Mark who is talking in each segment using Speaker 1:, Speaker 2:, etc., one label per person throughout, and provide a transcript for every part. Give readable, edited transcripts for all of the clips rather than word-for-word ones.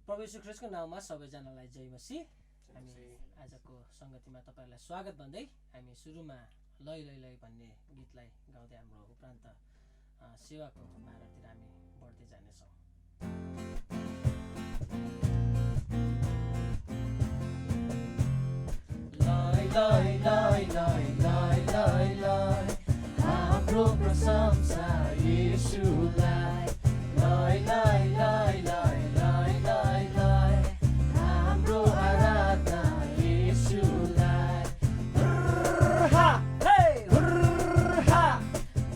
Speaker 1: प्रभु यीशु ख्रीष्टको नाममा सबैजनालाई जय मसीह। हामी आजको संगतिमा तपाईहरुलाई स्वागत भन्दै हामी सुरुमा लय लय लय भन्ने गीतलाई गाउँदै हाम्रो उपरान्त सेवाको भारातिर हामी बढ्दै जानेछौँ। लय लय लय लय लय लय लय हाम्रो प्रशंसा येशूलाई। लय लय लय लय लय लय लय हाम्रो आराधना येशूलाई। हुर्हा हे हुर्हा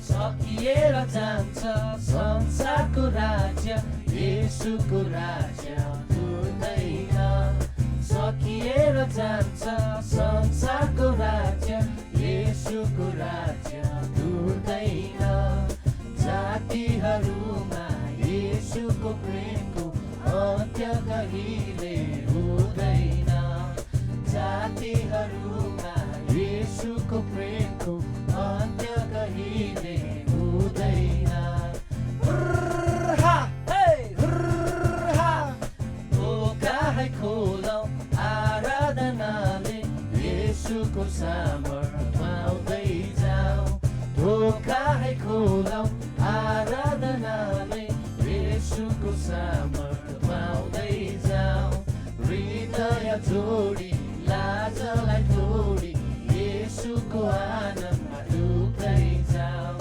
Speaker 1: सकिएर जान्छ संसारको राज्य, येशूको राज्य दुर्दैन। सकिएर जान्छ संसारको राज्य, येशूको राज्य दुर्दैन। जातिहरूमा येशूको प्रेमको अन्त्य कहिले हुँदैन। जातिहरूमा येशूको प्रेमको अन्त्य कहिले हुँदैन। हुर्हा हे हुर्हा ढोका खोलौँ आराधनाले, येशूको सामर्थ पाउँदै जाऊ। ढोका खोलौँ आराधनाले, येशूको सामर्थ पाउँदै जाऊ। हृदय जोडी लाजलाई तोडी, येशूको आनन्दमा डुब्दै जाऊ।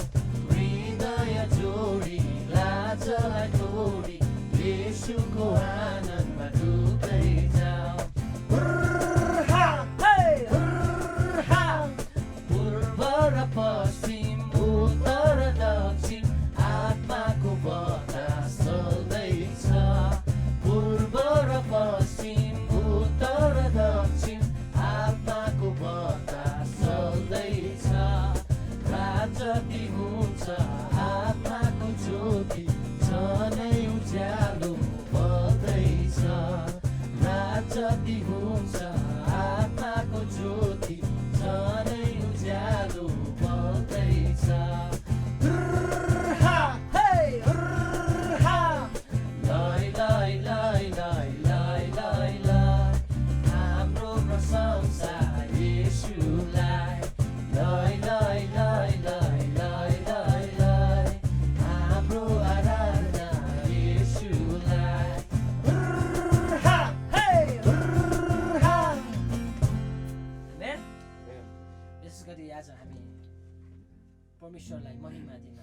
Speaker 1: हृदय जोडी लाजलाई तोडी, येशूको आनन्दमा डुब्दै जाऊ। हुर्हा हे हुर्हा पूर्व र पश्चिम उत्तर दक्षिण आत्माको बतास चल्दैछ। पूर्व र पश्चिम उत्तर दक्षिण आत्माको बतास चल्दैछ। रात जति हुन्छ आत्माको ज्योति झनै उज्यालो बल्दैछ। रात जति हुन्छ आत्माको ज्योति झनै उज्यालो बल्दैछ। हुर्हा हे हुर्हा लय लय लय लय लय लय लय हाम्रो प्रशंसा येशूलाई। लय लय लय लय लय लय लय हाम्रो आराधना येशूलाई। हुर्हा हे हुर्हा। आमेन। विशेष गरी आज हामी परमेश्वरलाई महिमा दिन,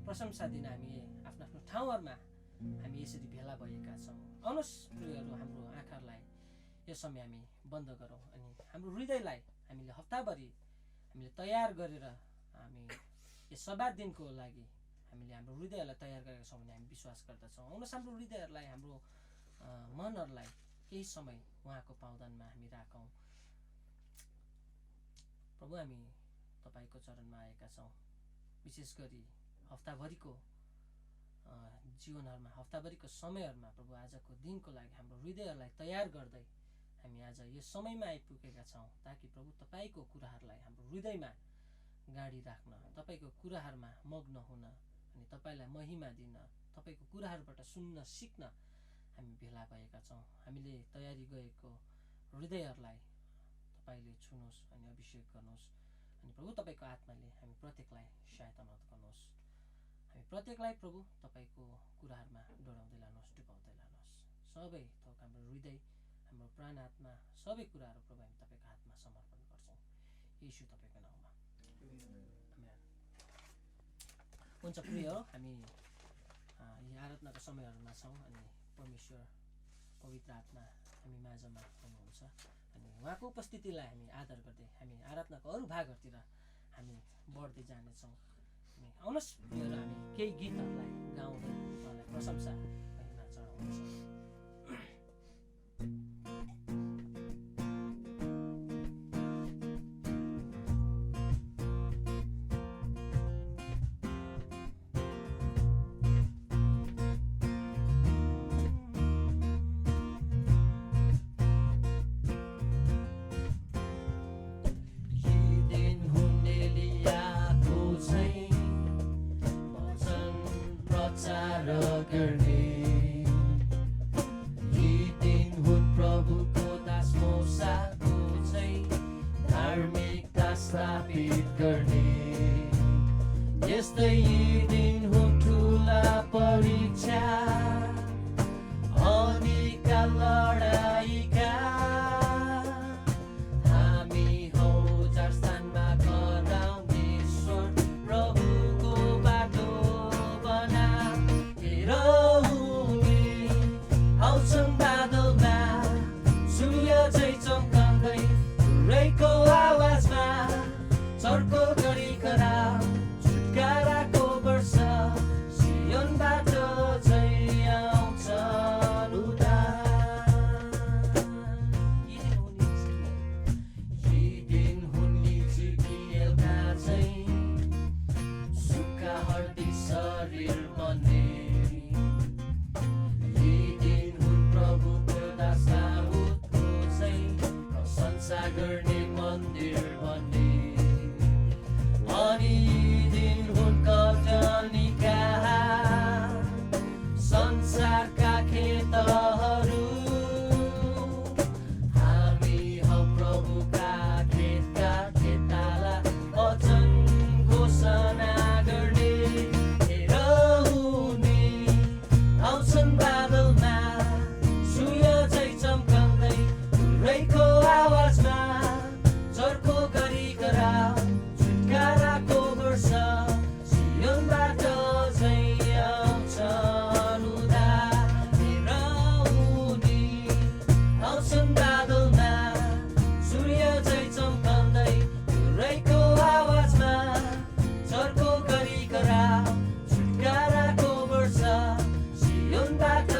Speaker 1: प्रशंसा दिन हामी आफ्नो आफ्नो ठाउँहरूमा हामी यसरी भेला भएका छौँ। आउनुहोस् प्रियहरू, हाम्रो आँखाहरूलाई यो समय हामी बन्द गरौँ अनि हाम्रो हृदयलाई हामीले हप्ताभरि हामीले तयार गरेर हामी यो सब्बात दिनको लागि हामीले हाम्रो हृदयलाई तयार गरेका छौँ भने हामी विश्वास गर्दछौँ। आउनुहोस् हाम्रो हृदयहरूलाई, हाम्रो मनहरूलाई केही समय उहाँको पावदानमा हामी राखौँ। प्रभु, हामी तपाईको चरणमा आएका छौँ। विशेष गरी हप्ताभरिको जीवनहरूमा, हप्ताभरिको समयहरूमा प्रभु आजको दिनको लागि हाम्रो हृदयहरूलाई तयार गर्दै हामी आज यो समयमा आइपुगेका छौँ, ताकि प्रभु तपाईको कुराहरूलाई हाम्रो हृदयमा गाडी राख्न, तपाईको कुराहरूमा मग्न हुन अनि तपाईलाई महिमा दिन, तपाईको कुराहरूबाट सुन्न सिक्न हामी भेला भएका छौँ। हामीले तयारी गएको हृदयहरूलाई तपाईले छुनुहोस् अनि अभिषेक गर्नुहोस् अनि प्रभु तपाईको आत्माले हामी प्रत्येकलाई सहायता मद्दत गर्नुहोस्। हामी प्रत्येकलाई प्रभु तपाईको कुराहरूमा डोराउँदै लानुहोस्, डुबाउँदै लानुहोस्। सबै थोक हाम्रो हृदय, हाम्रो प्राण, आत्मा, सबै कुराहरू प्रभु हामी तपाईको हातमा समर्पण गर्छौँ, येशू तपाईको नाममा। आमेन। हुन्छ प्रिय हो, हामी यी आराधनाको समयहरूमा छौँ अनि परमेश्वर पवित्र आत्मा हामी माझमा हुनुहुन्छ अनि उहाँको उपस्थितिलाई हामी आदर गर्दै हामी आराधनाको अरू भागहरूतिर हामी बढ्दै जानेछौँ। अनि आउनुहोस् प्रियहरू, हामी केही गीतहरूलाई गाउँदै उहाँलाई प्रशंसा महिमा चढाउनेछौँ। जस्तै यी दिन हुन् ठुला परीक्षा अनिका लडाइँका हामी हौ जार स्थानमा गराउने ईश्वर प्रभुको बाटो बना हेर उनी आउँछन् बादलमा सूर्य चाहिँ चम्काउँदै पुरैको आवाजमा चर्को गरी कराऊ छुटकाराको वर्ष सियोनबाट चाहिँ आउँछन् उद्धार। यी दिन हुन् हिजकिएलका चाहिँ सुक्खा हड्डी शरीर बन्ने यी दिन हुन् प्रभुको दास दाउदको चाहिँ प्रशंसा गर्ने मन्दिर बन्ने अनि यी दिन हुन् कल्पनीका संसारका खेतहरू हामी हौ प्रभुका खेतका खेताला वचन घोषणा गर्ने हेर उनी आउँछन् बादलमा सूर्य चाहिँ चम्काउँदै पुरैको आवाजमा चर्को गरी कराऊ छुटकाराको वर्ष सियोनबाट चाहिँ आउँछन् उद्धार। हेर उनी आउँछन् बादलमा सूर्य चाहिँ चम्काउँदै पुरैको आवाजमा चर्को गरी कराऊ छुटकाराको वर्ष सियोनबाट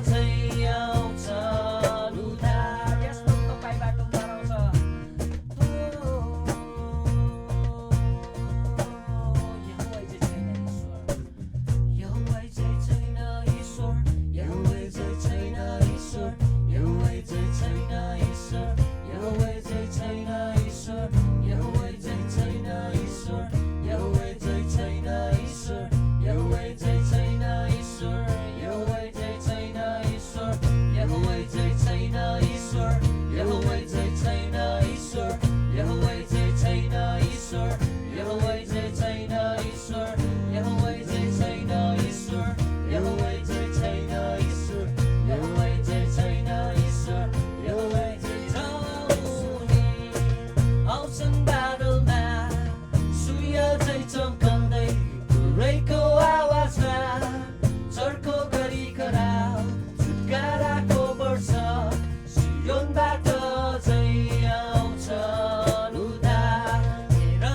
Speaker 1: चाहिँ आउँछन् उद्धार। यस्तो तपाईँबाट उद्धार आउँछ। यहोवा चाहिँ छैन ईश्वर, यहोवा चाहिँ छैन ईश्वर, यहोवा चाहिँ छैन ईश्वर, यहोवा चाहिँ छैन ईश्वर, यहोवा चाहिँ छैन ईश्वर, यहोवा चाहिँ छैन ईश्वर, यहोवा चाहिँ छैन ईश्वर, यहोवा चाहिँ छैन ईश्वर, यहोवा चाहिँ छैन ईश्वर, यहोवा चाहिँ छैन ईश्वर, यहोवा चाहिँ छैन ईश्वर, यहोवा चाहिँ छैन ईश्वर, यहोवा चाहिँ छैन ईश्वर, यहोवा चाहिँ छैन ईश्वर, यहोवा चाहिँ छैन ईश्वर, यहोवा चाहिँ उनी आउँछन् बादलमा सूर्य चाहिँ चम्काउँदै पुरैको आवाजमा चर्को गरी कराऊ छुटकाराको वर्ष सियोनबाट चाहिँ आउँछन् उद्धार। हेर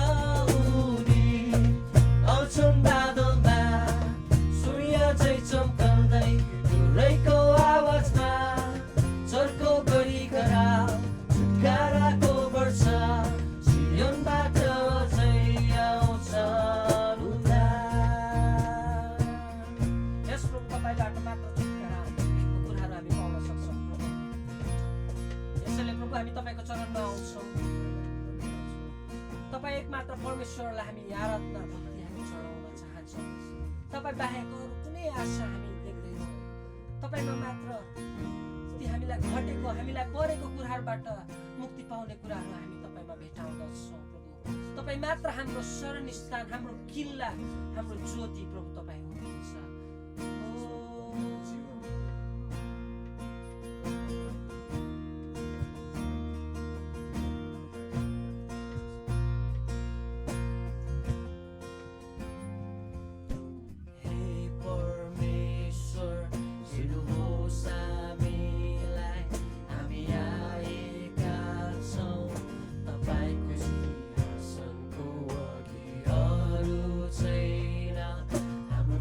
Speaker 1: उनी आउँछन् बादलमा सूर्य चाहिँ चम्काउँदै पुरैको आवाजमा चर्को गरी कराऊ छुटकाराको वर्ष सियोनबाट चाहिँ आउँछन् उद्धार। यस प्रभु तपाईँबाट मात्र छुटकाराको कुराहरू हामी पाउन सक्छौँ प्रभु। यसैले प्रभु हामी तपाईँको चरणमा आउँछौँ। तपाईँ एक मात्र परमेश्वरलाई हामी आराधना भक्ति हामी चढाउन चाहन्छौँ। तपाईँ बाहेक अरू कुनै आशा हामी देख्दैनौँ। तपाईँमा मात्र ती हामीलाई घटेको हामीलाई परेको कुराहरूबाट मुक्ति पाउने कुराहरू हामी तपाईँमा भेटाउँदछौँ प्रभु। तपाईँ मात्र हाम्रो शरण स्थान, हाम्रो किल्ला, हाम्रो ज्योति प्रभु तपाईँ हुनुहुन्छ। हे परमेश्वर हेर्नुहोस् हामीलाई, हामी आएका छौँ तपाईँको सिंहासनको अघि, अरू छैन हाम्रो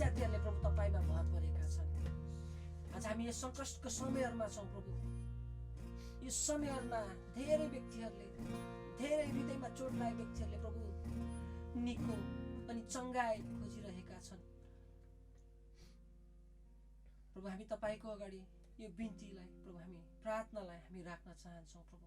Speaker 1: जातिहरूले प्रभु तपाईमा भर परेका छन्। आज हामी यस सङ्कटको समयहरूमा छौँ प्रभु। यो समयहरूमा धेरै व्यक्तिहरूले, धेरै हृदयमा चोट लागेका व्यक्तिहरूले प्रभु निको अनि चङ्गाई खोजिरहेका छन्। प्रभु हामी तपाईको अगाडि यो बिन्तीलाई प्रभु, हामी प्रार्थनालाई हामी राख्न चाहन्छौँ प्रभु।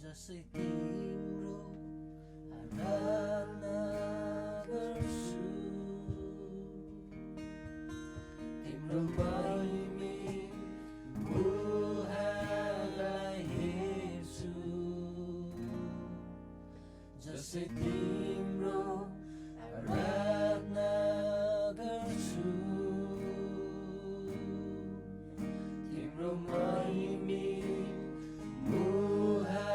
Speaker 1: जसै तिम्रो आराधना गर्छु, तिम्रो महिमा मुहारलाई हेर्छु। जसै तिम्रो आराधना गर्छु, तिम्रो महिमा मुहारलाई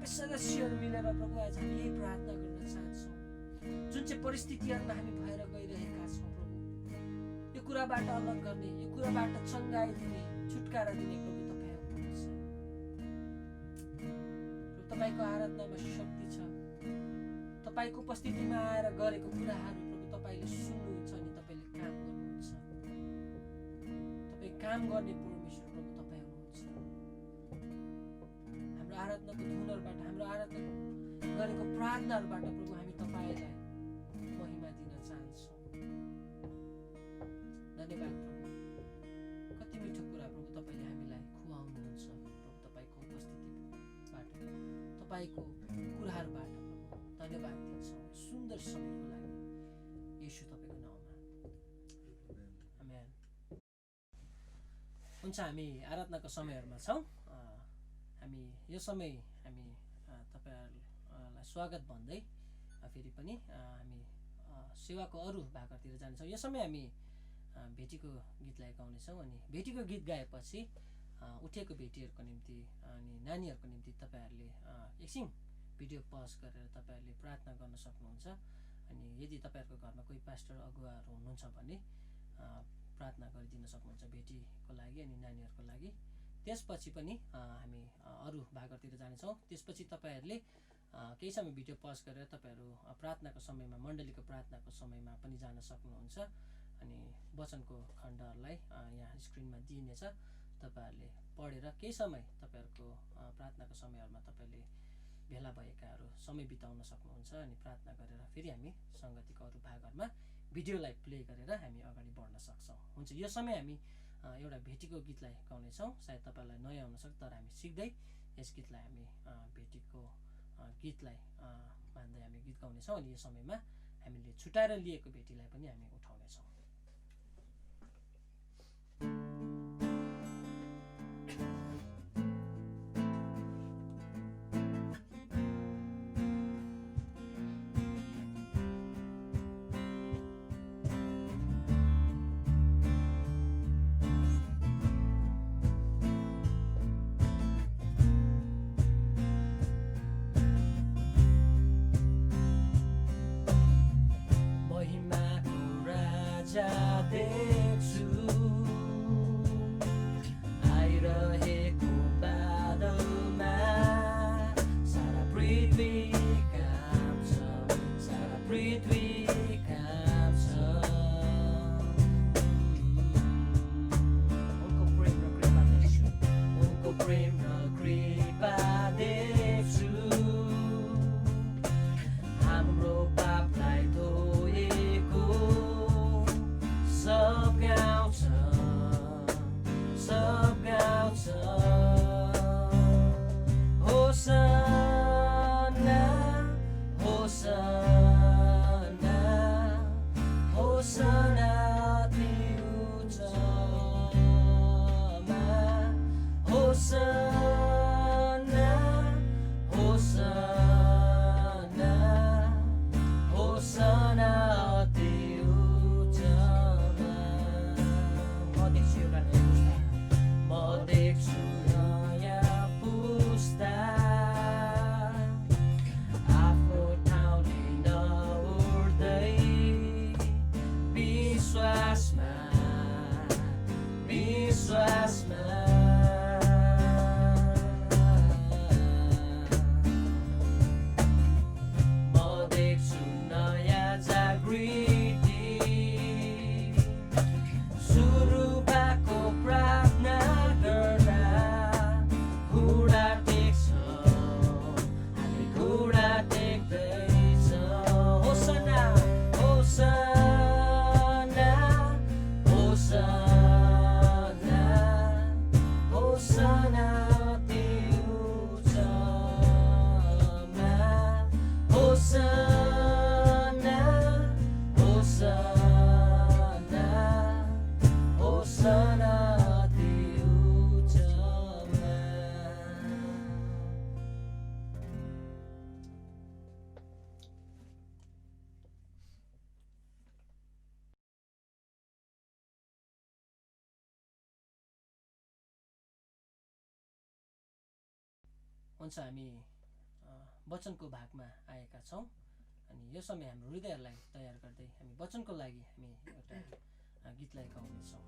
Speaker 1: सबै सदस्यहरू मिलेर प्रभु आज हामी यही प्रार्थना गर्न चाहन्छौँ। जुन चाहिँ परिस्थितिहरूमा हामी भएर गइरहेका छौँ प्रभु, यो कुराबाट अलग गर्ने, यो कुराबाट चङ्गाइ दिने, छुटकारा दिने प्रभु तपाईँ हुनुहुन्छ। तपाईँको आराधनामा शक्ति छ। तपाईँको उपस्थितिमा आएर गरेको कुराहरू प्रभु तपाईँले सुन्नुहुन्छ अनि तपाईँले काम गर्नुहुन्छ। तपाईँ काम गर्ने परमेश्वर प्रभु तपाईँ हुनुहुन्छ। हाम्रो आराधनाको धुनहरूबाट, हाम्रो आराधना गरेको प्रार्थनाहरूबाट प्रभु हामी तपाईँलाई महिमा दिन चाहन्छौँ। धन्यवाद प्रभु। कति मिठो कुरा प्रभु तपाईँले हामीलाई खुवाउनुहुन्छ प्रभु तपाईँको उपस्थितिबाट, तपाईँको कुराहरूबाट प्रभु धन्यवाद दिन्छौँ सुन्दर समयको लागि येशू तपाईँको नाउँमा। आमेन। हुन्छ, हामी आराधनाको समयहरूमा छौँ। हामी यो समय हामी तपाईँहरूलाई स्वागत भन्दै फेरि पनि हामी सेवाको अरू भागहरूतिर जान्छौँ। यो समय हामी भेटीको गीतलाई गाउनेछौँ अनि भेटीको गीत गाएपछि उठेको भेटीहरूको निम्ति अनि नानीहरूको निम्ति तपाईँहरूले एकछिन भिडियो पज गरेर तपाईँहरूले प्रार्थना गर्न सक्नुहुन्छ। अनि यदि तपाईँहरूको घरमा कोही पास्टर अगुवाहरू हुनुहुन्छ भने प्रार्थना गरिदिन सक्नुहुन्छ भेटीको लागि अनि नानीहरूको लागि। त्यसपछि पनि हामी अरू भागहरूतिर जानेछौँ। त्यसपछि तपाईँहरूले केही समय भिडियो पज गरेर तपाईँहरू प्रार्थनाको समयमा, मण्डलीको प्रार्थनाको समयमा पनि जान सक्नुहुन्छ। अनि वचनको खण्डहरूलाई यहाँ स्क्रिनमा दिइनेछ। तपाईँहरूले पढेर केही समय तपाईँहरूको प्रार्थनाको समयहरूमा तपाईँले भेला भएकाहरू समय बिताउन सक्नुहुन्छ अनि प्रार्थना गरेर फेरि हामी सङ्गतिको अरू भागहरूमा भिडियोलाई प्ले गरेर हामी अगाडि बढ्न सक्छौँ। हुन्छ, यो समय हामी एउटा भेटीको गीतलाई गाउनेछौँ। सायद तपाईँलाई नयाँ हुनसक्छ, तर हामी सिक्दै यस गीतलाई हामी भेटीको गीतलाई मान्दै हामी गीत गाउनेछौँ। अनि यो समयमा हामीले छुटाएर लिएको भेटीलाई पनि हामी उठाउनेछौँ। हुन्छ, हामी वचनको भागमा आएका छौँ। अनि यो समय हाम्रो हृदयहरूलाई तयार गर्दै हामी वचनको लागि हामी एउटा गीतलाई गाउनेछौँ।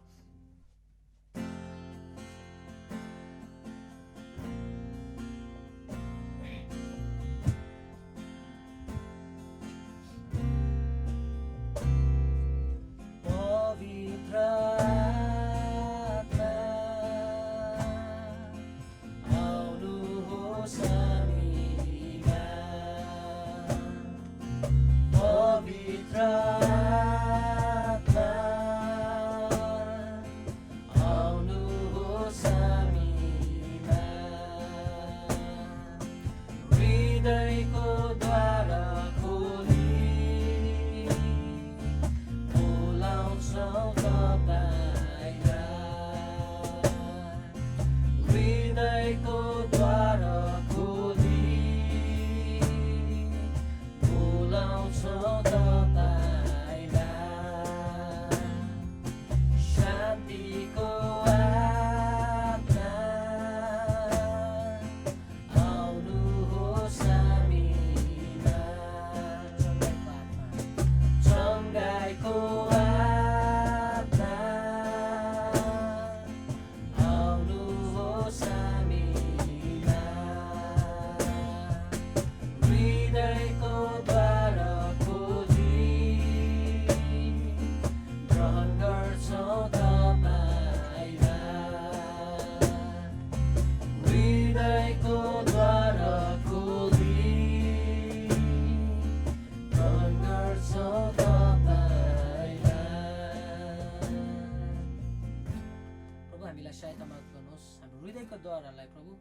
Speaker 1: द्वारहरूलाई प्रभु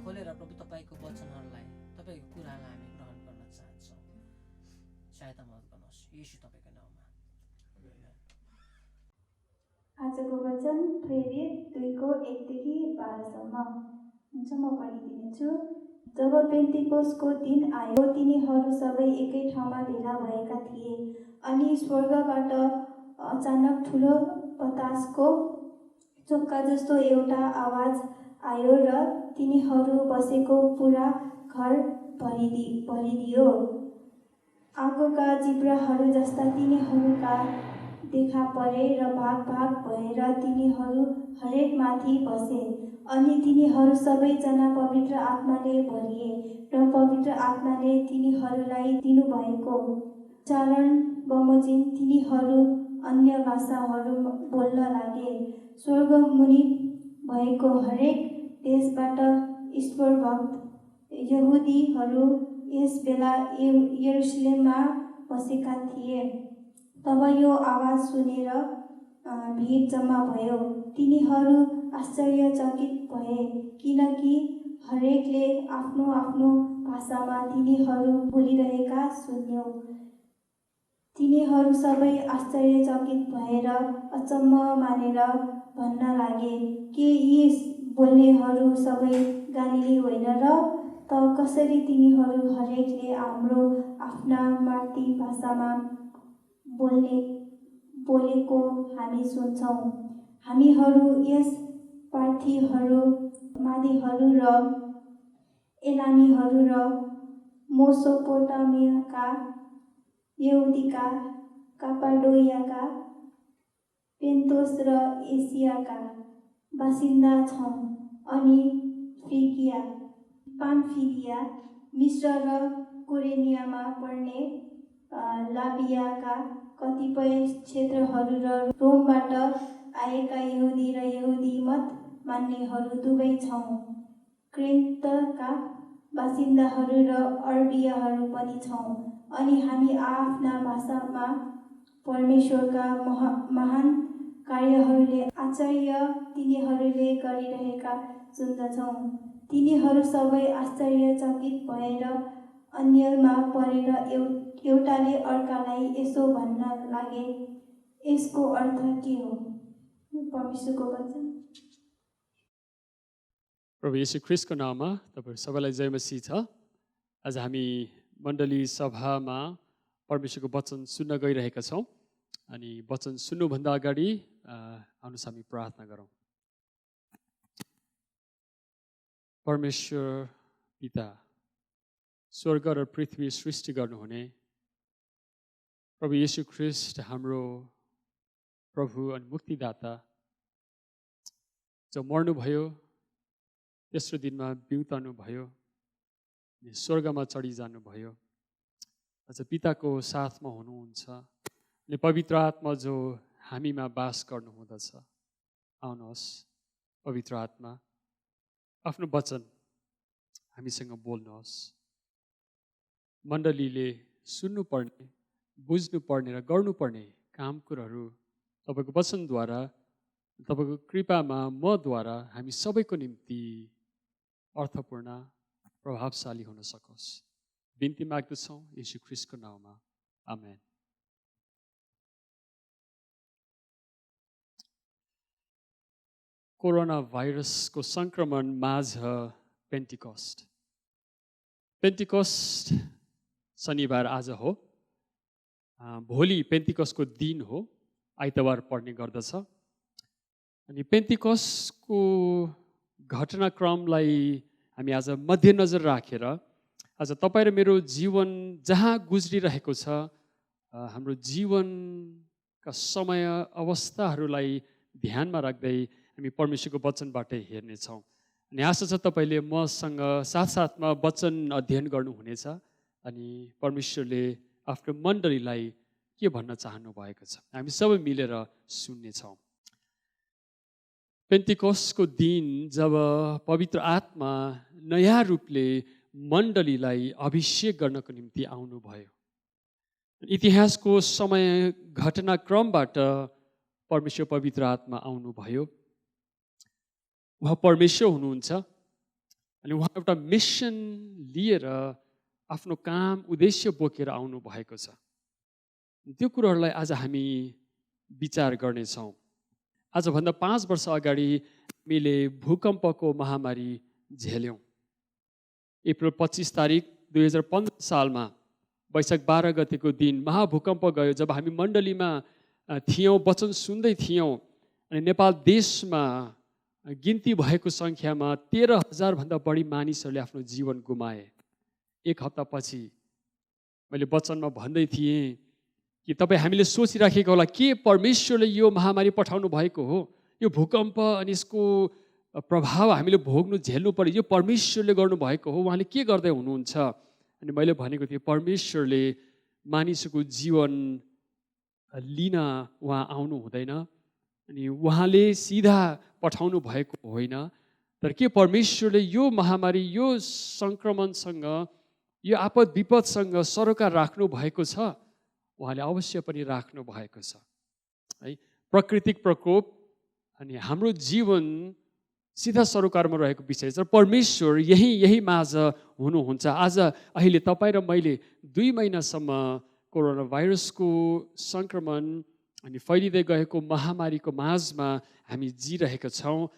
Speaker 1: खोलेर प्रभु तपाईँको वचनहरूलाई तपाईँको कुरालाई हामी ग्रहण गर्न चाहन्छौँ। सहायता मद्दत गर्नुहोस् येशू तपाईँको नाममा।
Speaker 2: आजको वचन प्रेरित 2:1-12 हुन्छ। म पढिदिनेछु। जब पेन्टिकोसको दिन आयो तिनीहरू सबै एकै ठाउँमा भेला भएका थिए अनि स्वर्गबाट अचानक ठुलो बतासको चोक्का जस्तो एउटा आवाज आयो र तिनीहरू बसेको पुरा घर भरिदियो। आगोका जिब्राहरू जस्ता तिनीहरूका देखा परे र भाग भाग भएर तिनीहरू हरेक माथि बसे। अनि तिनीहरू सबैजना पवित्र आत्माले भरिए र पवित्र आत्माले तिनीहरूलाई दिनुभएको उच्चारण बमोजिम तिनीहरू अन्य भाषाहरू बोल्न लागे। स्वर्गमुनि भएको हरेक देशबाट ईश्वरभक्त यहुदीहरू यस बेला यरुशलेममा बसेका थिए। तब यो आवाज सुनेर भिड जम्मा भयो। तिनीहरू आश्चर्यचकित भए किनकि हरेकले आफ्नो आफ्नो भाषामा तिनीहरू बोलिरहेका सुन्यो। तिनीहरू सबै आश्चर्यचकित भएर अचम्म मानेर भन्न लागे, के यी बोल्नेहरू सबै गालिली होइन र? त कसरी तिनीहरू हरेकले हाम्रो आफ्ना मातृभाषामा बोलेको हामी सुन्छौँ? हामीहरू यस पार्थीहरू, मादीहरू र एलामीहरू र मेसोपोटामियाका, यहुदीका, कापाडोकियाका, पेन्तोस र एसियाका बासिन्दा छौँ अनि फ्रिगिया, पाम्फिलिया, मिस्र र कुरेनियामा पर्ने लाबियाका कतिपय क्षेत्रहरू र रोमबाट आएका यहुदी र यहुदी मत मान्नेहरू दुवै छौँ। क्रेतका बासिन्दाहरू र अरबियाहरू पनि छौँ अनि हामी आफ्ना भाषामा परमेश्वरका महान कार्यहरूले आश्चर्य तिनीहरूले गरिरहेका सुन्दछौँ। तिनीहरू सबै आश्चर्यचकित भएर अन्यमा परेर एउटाले अर्कालाई यसो भन्न लागे, यसको अर्थ के हो? परमेश्वरको वचन।
Speaker 3: प्रभु येशू ख्रीष्टको नाममा तपाईहरु सबैलाई जय मसीह छ। आज हामी मण्डली सभामा परमेश्वरको वचन सुन्न गइरहेका छौँ। अनि वचन सुन्नुभन्दा अगाडि आउनुहोस् हामी प्रार्थना गरौँ। परमेश्वर पिता, स्वर्ग र पृथ्वी सृष्टि गर्नुहुने प्रभु येशू ख्रीष्ट हाम्रो प्रभु अनि मुक्तिदाता जो मर्नुभयो, तेस्रो दिनमा बिउतनु भयो, स्वर्गमा चढिजानुभयो, अझ पिताको साथमा हुनुहुन्छ अनि पवित्र आत्मा जो हामीमा बास गर्नुहुँदछ। आउनुहोस् पवित्र आत्मा, आफ्नो वचन हामीसँग बोल्नुहोस्। मण्डलीले सुन्नुपर्ने, बुझ्नुपर्ने र गर्नुपर्ने काम कुराहरू तपाईँको वचनद्वारा, तपाईँको कृपामा मद्वारा हामी सबैको निम्ति अर्थपूर्ण, प्रभावशाली हुन सकोस्। बिन्ती माग्दछौँ येशू ख्रीष्टको नाउँमा, आमेन। कोरोना भाइरसको सङ्क्रमण माझ पेन्टिकस्ट। पेन्टिकस्ट शनिबार आज हो, भोलि पेन्टिकस्टको दिन हो, आइतबार पर्ने गर्दछ। अनि पेन्टिकस्टको घटनाक्रमलाई हामी आज मध्यनजर राखेर आज तपाईँ र मेरो जीवन जहाँ गुज्रिरहेको छ, हाम्रो जीवनका समय अवस्थाहरूलाई ध्यानमा राख्दै हामी परमेश्वरको वचनबाट हेर्नेछौँ। अनि आशा छ तपाईँले मसँग साथसाथमा वचन अध्ययन गर्नुहुनेछ अनि परमेश्वरले आफ्नो मण्डलीलाई के भन्न चाहनु भएको छ हामी सबै मिलेर सुन्नेछौँ। पेन्टिकस्टको दिन जब पवित्र आत्मा नयाँ रूपले मण्डलीलाई अभिषेक गर्नको निम्ति आउनुभयो, इतिहासको समय घटनाक्रमबाट परमेश्वर पवित्र आत्मा आउनुभयो। उहाँ परमेश्वर हुनुहुन्छ अनि उहाँ एउटा मिसन लिएर आफ्नो काम उद्देश्य बोकेर आउनु भएको छ। त्यो कुरोहरूलाई आज हामी विचार गर्नेछौँ। आजभन्दा 5 वर्ष अगाडि हामीले भूकम्पको महामारी झेल्यौँ। अप्रिल 25 तारिक 2015 सालमा वैशाख 12 गतेको दिन महाभूकम्प गयो। जब हामी मण्डलीमा थियौँ, वचन सुन्दै थियौँ अनि नेपाल देशमा गिन्ती भएको सङ्ख्यामा 13,000 भन्दा बढी मानिसहरूले आफ्नो जीवन गुमाए। एक हप्तापछि मैले वचनमा भन्दै थिएँ कि तपाईँ हामीले सोचिराखेको होला के परमेश्वरले यो महामारी पठाउनु भएको हो, यो भूकम्प अनि यसको प्रभाव हामीले भोग्नु झेल्नु पर्यो, यो परमेश्वरले गर्नुभएको हो, उहाँले के गर्दै हुनुहुन्छ। अनि मैले भनेको थिएँ परमेश्वरले मानिसको जीवन लिन उहाँ आउनु हुँदैन अनि उहाँले सिधा पठाउनु भएको होइन, तर के परमेश्वरले यो महामारी, यो सङ्क्रमणसँग, यो आपद विपदसँग सरोकार राख्नु भएको छ, उहाँले अवश्य पनि राख्नु भएको छ है। प्राकृतिक प्रकोप अनि हाम्रो जीवन सिधा सरोकारमा रहेको विषय छ। परमेश्वर यही माझ हुनुहुन्छ। आज अहिले तपाईँ र मैले 2 महिनासम्म कोरोना भाइरसको सङ्क्रमण अनि फैलिँदै गएको महामारीको माझमा हामी जिरहेका छौँ।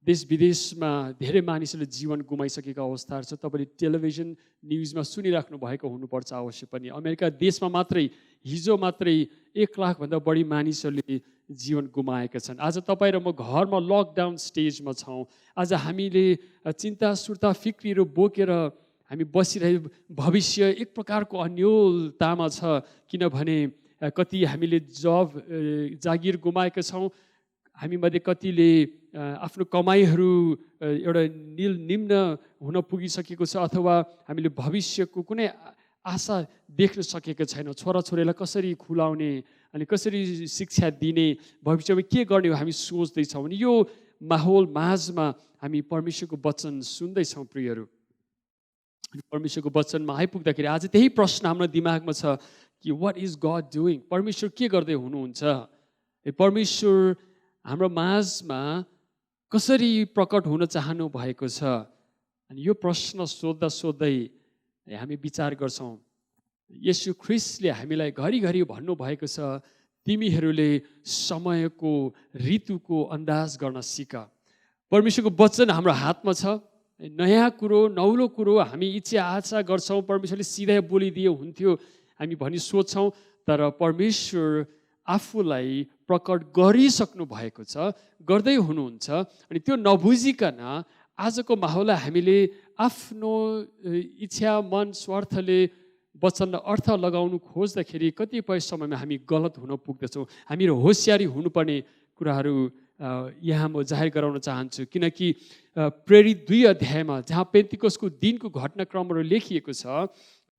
Speaker 3: देश विदेशमा धेरै मानिसहरूले जीवन गुमाइसकेको अवस्थाहरू छ। तपाईँले टेलिभिजन न्युजमा सुनिराख्नु भएको हुनुपर्छ अवश्य पनि। अमेरिका देशमा मात्रै हिजो मात्रै 1 लाख भन्दा बढी मानिसहरूले जीवन गुमाएका छन्। आज तपाईँ र म घरमा लकडाउन स्टेजमा छौँ। आज हामीले चिन्ता सुर्ता फिक्रीहरू बोकेर हामी बसिरहेको भविष्य एक प्रकारको अन्योलतामा छ, किनभने कति हामीले जब जागिर गुमाएका छौँ, हामीमध्ये कतिले आफ्नो कमाइहरू एउटा निम्न हुन पुगिसकेको छ, अथवा हामीले भविष्यको कुनै आशा देख्न सकेको छैन। छोराछोरीलाई कसरी खुलाउने अनि कसरी शिक्षा दिने, भविष्यमा के गर्ने हामी सोच्दैछौँ। अनि यो माहौल माझमा हामी परमेश्वरको वचन सुन्दैछौँ प्रियहरू। अनि परमेश्वरको वचनमा आइपुग्दाखेरि आज त्यही प्रश्न हाम्रो दिमागमा छ कि वाट इज गड डुइङ, परमेश्वर के गर्दै हुनुहुन्छ। परमेश्वर हाम्रो माझमा कसरी प्रकट हुन चाहनु भएको छ। अनि यो प्रश्न सोध्दा सोध्दै हामी विचार गर्छौँ। येशू ख्रीष्टले हामीलाई घरिघरि भन्नुभएको छ, तिमीहरूले समयको ऋतुको अन्दाज गर्न सिक। परमेश्वरको वचन हाम्रो हातमा छ। नयाँ कुरो, नौलो कुरो हामी इच्छा आशा गर्छौँ परमेश्वरले सिधै बोलिदिए हुन्थ्यो हामी भनी सोच्छौँ, तर परमेश्वर आफूलाई प्रकट गरिसक्नु भएको छ, गर्दै हुनुहुन्छ। अनि त्यो नबुझिकन आजको माहौललाई हामीले आफ्नो इच्छा मन स्वार्थले वचनलाई अर्थ लगाउनु खोज्दाखेरि कतिपय समयमा हामी गलत हुन पुग्दछौँ। हामीहरू होसियारी हुनुपर्ने कुराहरू यहाँ म जाहेर गराउन चाहन्छु, किनकि प्रेरित 2 अध्यायमा जहाँ पेन्तिकोसको दिनको घटनाक्रमहरू लेखिएको छ,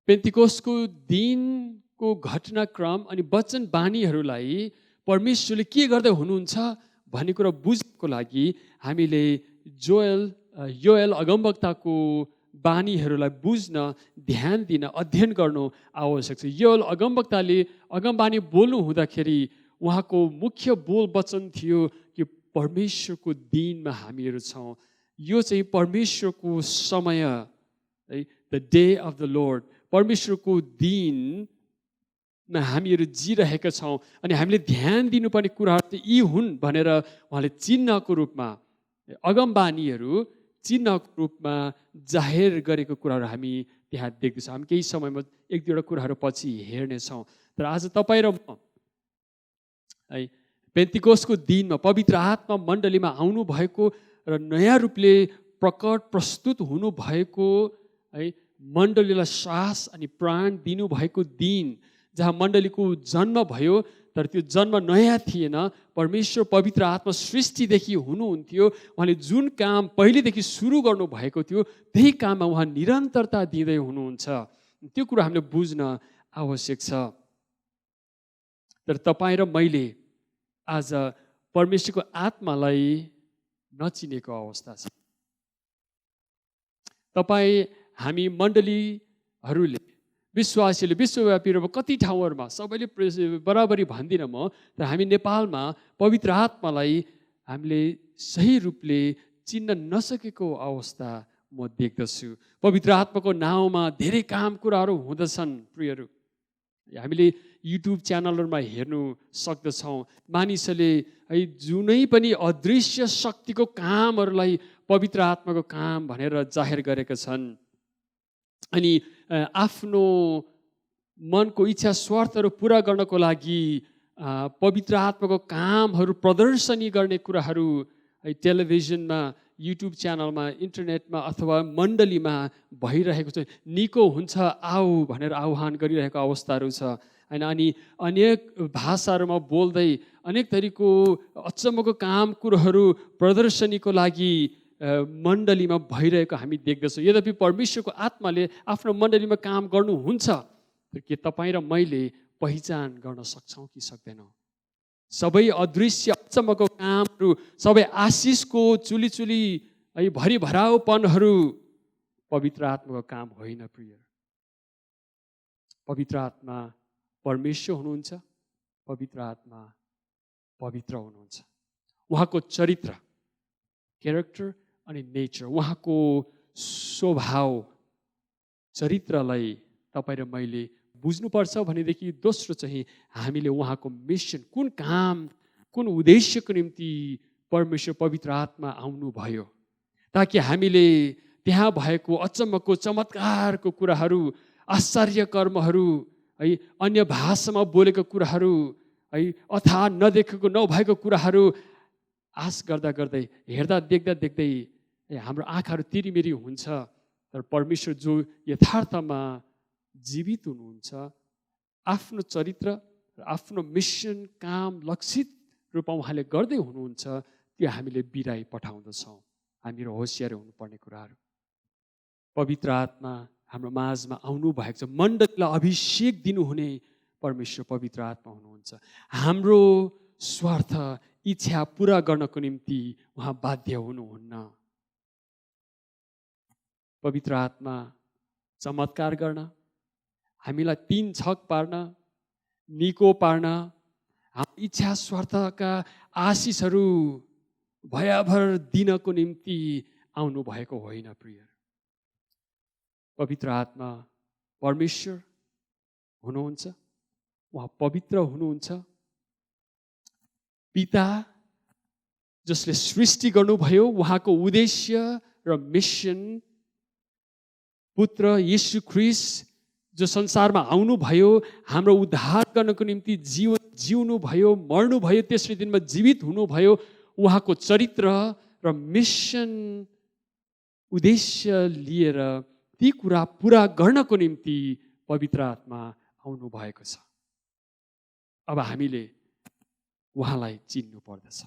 Speaker 3: पेन्तिकोसको दिनको घटनाक्रम अनि वचन बानीहरूलाई परमेश्वरले के गर्दै हुनुहुन्छ भन्ने कुरा बुझ्नको लागि हामीले योएल अगमवक्ताको बानीहरूलाई बुझ्न, ध्यान दिन, अध्ययन गर्नु आवश्यक छ। योएल अगमवक्ताले अगमबानी बोल्नु हुँदाखेरि उहाँको मुख्य बोल वचन थियो कि परमेश्वरको दिनमा हामीहरू छौँ। यो चाहिँ परमेश्वरको समय है, the day of the lord, परमेश्वरको दिनमा हामीहरू जिरहेका छौँ। अनि हामीले ध्यान दिनुपर्ने कुराहरू चाहिँ यी हुन् भनेर उहाँले चिन्हको रूपमा, अगमबानीहरू चिन्हको रूपमा जाहेर गरेको कुराहरू हामी त्यहाँ देख्दछौँ। हामी केही समयमा 1-2वटा कुराहरू पछि हेर्नेछौँ। तर आज तपाईँ र म है पेन्तिकोसको दिनमा पवित्र आत्मा मण्डलीमा आउनु भएको र नयाँ रूपले प्रस्तुत हुनुभएको है, मण्डलीलाई साहस अनि प्राण दिनुभएको दिन जहाँ मण्डलीको जन्म भयो, तर त्यो जन्म नयाँ थिएन। परमेश्वर पवित्र आत्मा सृष्टिदेखि हुनुहुन्थ्यो। उहाँले जुन काम पहिलेदेखि सुरु गर्नुभएको थियो त्यही काममा उहाँ निरन्तरता दिँदै हुनुहुन्छ। त्यो कुरा हामीले बुझ्न आवश्यक छ। तर तपाईँ र मैले आज परमेश्वरको आत्मालाई नचिनेको अवस्था छ। तपाईँ हामी मण्डलीहरूले, विश्वासीले विश्वव्यापी र कति ठाउँहरूमा, सबैले बराबरी भन्दिनँ म, तर हामी नेपालमा पवित्र आत्मालाई हामीले सही रूपले चिन्न नसकेको अवस्था म देख्दछु। पवित्र आत्माको नाउँमा धेरै काम कुराहरू हुँदछन्। प्रियहरू, हामीले युट्युब च्यानलहरूमा हेर्नु सक्दछौँ। मानिसहरूले है जुनै पनि अदृश्य शक्तिको कामहरूलाई पवित्र आत्माको काम भनेर जाहेर गरेका छन्। अनि आफ्नो मनको इच्छा स्वार्थहरू पुरा गर्नको लागि पवित्र आत्माको कामहरू प्रदर्शनी गर्ने कुराहरू है टेलिभिजनमा, युट्युब च्यानलमा, इन्टरनेटमा अथवा मण्डलीमा भइरहेको छ। निको हुन्छ आऊ भनेर आह्वान गरिरहेको अवस्थाहरू छ होइन। अनि अनेक भाषाहरूमा बोल्दै अनेक थरीको अचम्मको काम कुरोहरू प्रदर्शनीको लागि मण्डलीमा भइरहेको हामी देख्दछौँ। यद्यपि परमेश्वरको आत्माले आफ्नो मण्डलीमा काम गर्नुहुन्छ, तर के तपाईँ र मैले पहिचान गर्न सक्छौँ कि सक्दैनौँ? सबै अदृश्य अचम्मको कामहरू, सबै आशिषको चुली है भरिभराउपनहरू पवित्र आत्माको काम होइन। प्रिय, पवित्र आत्मा परमेश्वर हुनुहुन्छ। पवित्र आत्मा पवित्र हुनुहुन्छ। उहाँको चरित्र, क्यारेक्टर अनि नेचर, उहाँको स्वभाव, चरित्रलाई तपाईँ र मैले बुझ्नुपर्छ भनेदेखि दोस्रो चाहिँ हामीले उहाँको मिसन, कुन काम, कुन उद्देश्यको निम्ति परमेश्वर पवित्र आत्मा आउनुभयो, ताकि हामीले त्यहाँ भएको अचम्मको चमत्कारको कुराहरू, आश्चर्य कर्महरू है, अन्य भाषामा बोलेको कुराहरू है, अथवा नदेखेको नभएको कुराहरू आश गर्दा गर्दै, हेर्दा देख्दै हाम्रो आँखाहरू तिरिमिरी हुन्छ। तर परमेश्वर जो यथार्थमा जीवित हुनुहुन्छ, आफ्नो चरित्र र आफ्नो मिसन, काम लक्षित रूपमा उहाँले गर्दै हुनुहुन्छ, त्यो हामीले बिराइ पठाउँदछौँ। हामीहरू होसियार हुनुपर्ने कुराहरू। पवित्र आत्मा हाम्रो माझमा आउनु भएको छ। मण्डलीलाई अभिषेक दिनुहुने परमेश्वर पवित्र आत्मा हुनुहुन्छ। हाम्रो स्वार्थ, इच्छा पुरा गर्नको निम्ति उहाँ बाध्य हुनुहुन्न। पवित्र आत्मा चमत्कार गर्न, हामीलाई 3 छक पार्न, निको पार्न, हाम्रो इच्छा स्वार्थका आशिषहरू भयाभर दिनको निम्ति आउनु भएको होइन। प्रिय, पवित्र आत्मा परमेश्वर हुनुहुन्छ। उहाँ पवित्र हुनुहुन्छ। पिता जसले सृष्टि गर्नुभयो, उहाँको उद्देश्य र मिसन, पुत्र येशू ख्रीष्ट जो संसारमा आउनुभयो, हाम्रो उद्धार गर्नको निम्ति जीवन जिउनुभयो, मर्नुभयो, तेस्रो दिनमा जीवित हुनुभयो, उहाँको चरित्र र मिसन उद्देश्य लिएर ती कुरा पुरा गर्नको निम्ति पवित्र आत्मा आउनु भएको छ। अब हामीले उहाँलाई चिन्नु पर्दछ।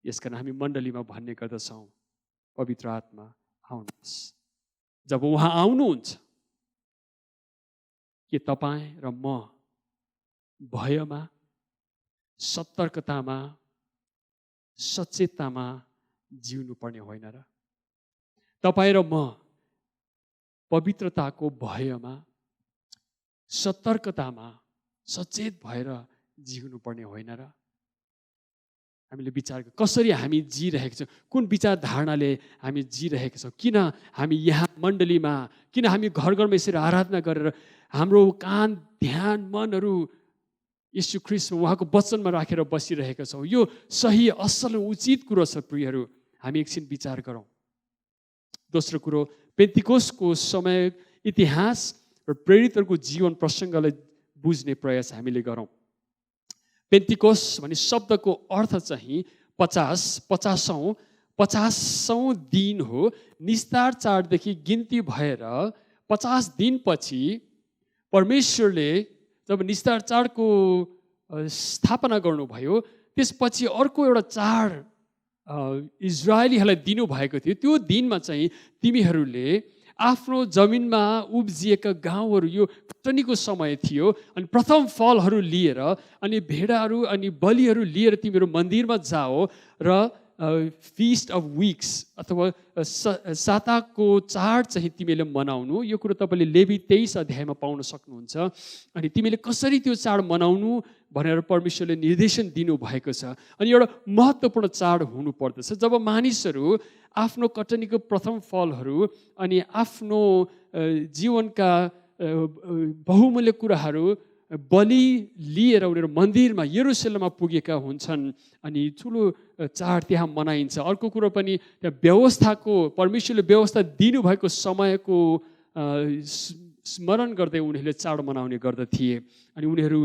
Speaker 3: यसकारण हामी मण्डलीमा भन्ने गर्दछौँ, पवित्र आत्मा आउनुहोस्। जब उहाँ आउनुहुन्छ, के तपाईँ र म भयमा, सतर्कतामा, सचेततामा जिउनु पर्ने होइन र? तपाईँ र म पवित्रताको भयमा, सतर्कतामा सचेत भएर जिउनु पर्ने होइन र? हामीले विचार कसरी हामी जिरहेका छौँ, कुन विचार धारणाले हामी जिरहेका छौँ? किन हामी यहाँ मण्डलीमा, किन हामी घर घरमा यसरी आराधना गरेर हाम्रो कान, ध्यान, मनहरू यीशु ख्रीष्ट उहाँको वचनमा राखेर बसिरहेका छौँ? यो सही, असल, उचित कुरो छ प्रियहरू। हामी एकछिन विचार गरौँ। दोस्रो कुरो, पेन्तिकोसको समय, इतिहास र प्रेरितहरूको जीवन प्रसङ्गलाई बुझ्ने प्रयास हामीले गरौँ। पेन्तिकोस भन्ने शब्दको अर्थ चाहिँ 50औं दिन हो। निस्तार चाडदेखि गिन्ती भएर 50 दिनपछि परमेश्वरले जब निस्तार चाडको स्थापना गर्नुभयो, त्यसपछि अर्को एउटा चाड इजरायलीहरूलाई दिनुभएको थियो। त्यो दिनमा चाहिँ तिमीहरूले आफ्नो जमिनमा उब्जिएका गाउँहरू, यो कटनीको समय थियो, अनि प्रथम फलहरू लिएर अनि भेडाहरू अनि बलिहरू लिएर तिमीहरू मन्दिरमा जाओ र फिस्ट अफ विक्स अथवा साताको चाड चाहिँ तिमीले मनाउनु। यो कुरो तपाईँले लेवी 23 अध्यायमा पाउन सक्नुहुन्छ। अनि तिमीले कसरी त्यो चाड मनाउनु भनेर परमेश्वरले निर्देशन दिनुभएको छ। अनि एउटा महत्त्वपूर्ण चाड हुनुपर्दछ जब मानिसहरू आफ्नो कटनीको प्रथम फलहरू अनि आफ्नो जीवनका बहुमूल्य कुराहरू बलि लिएर उनीहरू मन्दिरमा यरुशलेममा पुगेका हुन्छन् अनि ठुलो चाड त्यहाँ मनाइन्छ। अर्को कुरो पनि त्यहाँ व्यवस्थाको, परमेश्वरले व्यवस्था दिनुभएको समयको स्मरण गर्दै उनीहरूले चाड मनाउने गर्दथे। अनि उनीहरू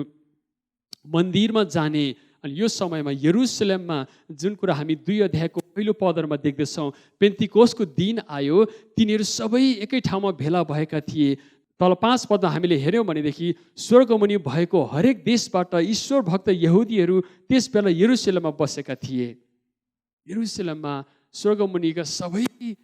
Speaker 3: मन्दिरमा जाने, अनि यो समयमा यरुशलेममा जुन कुरा हामी 2 अध्यायको पहिलो पदमा देख्दछौँ, पेन्तिकोसको दिन आयो, तिनीहरू सबै एकै ठाउँमा भेला भएका थिए। तल 5 पदमा हामीले हेऱ्यौँ भनेदेखि स्वर्गमुनि भएको हरेक देशबाट ईश्वर भक्त यहुदीहरू त्यस बेला यरुशलेममा बसेका थिए। यरुशलेममा स्वर्गमुनिका सबै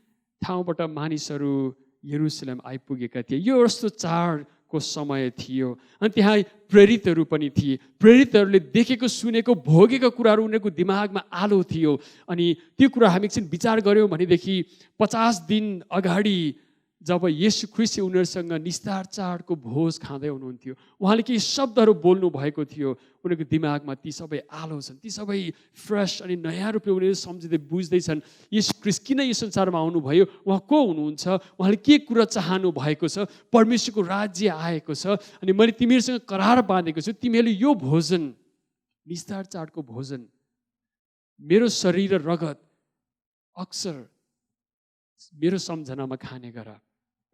Speaker 3: ठाउँबाट मानिसहरू यरुशलेम आइपुगेका थिए। यो यस्तो चाडको समय थियो। अनि त्यहाँ प्रेरितहरू पनि थिए। प्रेरितहरूले देखेको, सुनेको, भोगेको कुराहरू उनीहरूको दिमागमा आलो थियो। अनि त्यो कुरा हामी एकछिन विचार गऱ्यौँ भनेदेखि 50 दिन अगाडि जब येशू ख्रीष्ट उनीहरूसँग निस्तार चाडको भोज खाँदै हुनुहुन्थ्यो, उहाँले केही शब्दहरू बोल्नु भएको थियो। उनीहरूको दिमागमा ती सबै आलो छन्, ती सबै फ्रेस अनि नयाँ रूपले उनीहरू सम्झिँदै बुझ्दैछन् येशू ख्रीष्ट किन यो संसारमा आउनुभयो, उहाँ को हुनुहुन्छ, उहाँले के कुरा चाहनु भएको छ, परमेश्वरको राज्य आएको छ। अनि मैले तिमीहरूसँग करार बाँधेको छु, तिमीहरूले यो भोजन, निस्तार चाडको भोजन मेरो शरीर र रगत अक्सर मेरो सम्झनामा खाने गर।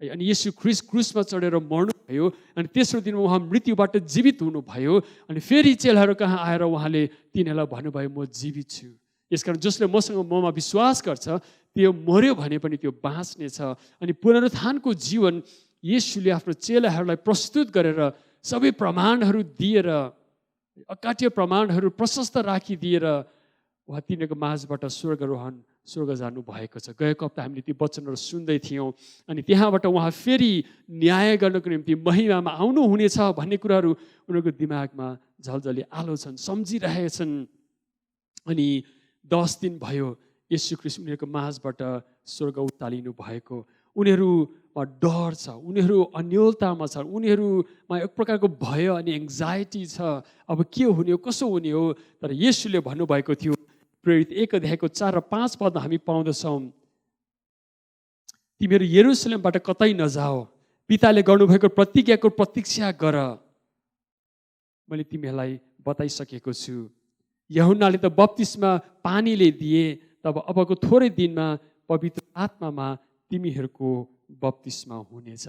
Speaker 3: अनि येशू ख्रीष्ट क्रुसमा चढेर मर्नुभयो, अनि तेस्रो दिनमा उहाँ मृत्युबाट जीवित हुनुभयो। अनि फेरि चेलाहरू कहाँ आएर उहाँले तिनीहरूलाई भन्नुभयो, म जीवित छु। यसकारण जसले ममा विश्वास गर्छ त्यो मर्यो भने पनि त्यो बाँच्नेछ। अनि पुनरुत्थानको जीवन येशूले आफ्नो चेलाहरूलाई प्रस्तुत गरेर सबै प्रमाणहरू दिएर, अकाट्य प्रमाणहरू प्रशस्त राखिदिएर उहाँ तिनीहरूको माझबाट स्वर्ग जानु भएको छ। गएको हप्ता हामीले ती वचनहरू सुन्दै थियौँ। अनि त्यहाँबाट उहाँ फेरि न्याय गर्नको निम्ति महिमामा आउनु हुनेछ भन्ने कुराहरू उनीहरूको दिमागमा झलझली आलो छन्, सम्झिरहेछन्। अनि 10 दिन भयो येशू ख्रीष्ट उनीहरूको माझबाट स्वर्ग उत्तालिनु भएको। उनीहरूमा डर छ, उनीहरू अन्योलतामा छ, उनीहरूमा एक प्रकारको भय अनि एङ्जाइटी छ, अब के हुने हो, कसो हुने हो। तर येशूले भन्नुभएको थियो, प्रेरित 1 अध्यायको 4 र 5 पदमा हामी पाउँदछौँ, तिमीहरू यरुशलेमबाट कतै नजाओ, पिताले गर्नुभएको प्रतिज्ञाको प्रतीक्षा गर। मैले तिमीहरूलाई बताइसकेको छु, यूहन्नाले त बप्तिस्मा पानीले दिए, तब अबको थोरै दिनमा पवित्र आत्मामा तिमीहरूको बप्तिस्मा हुनेछ।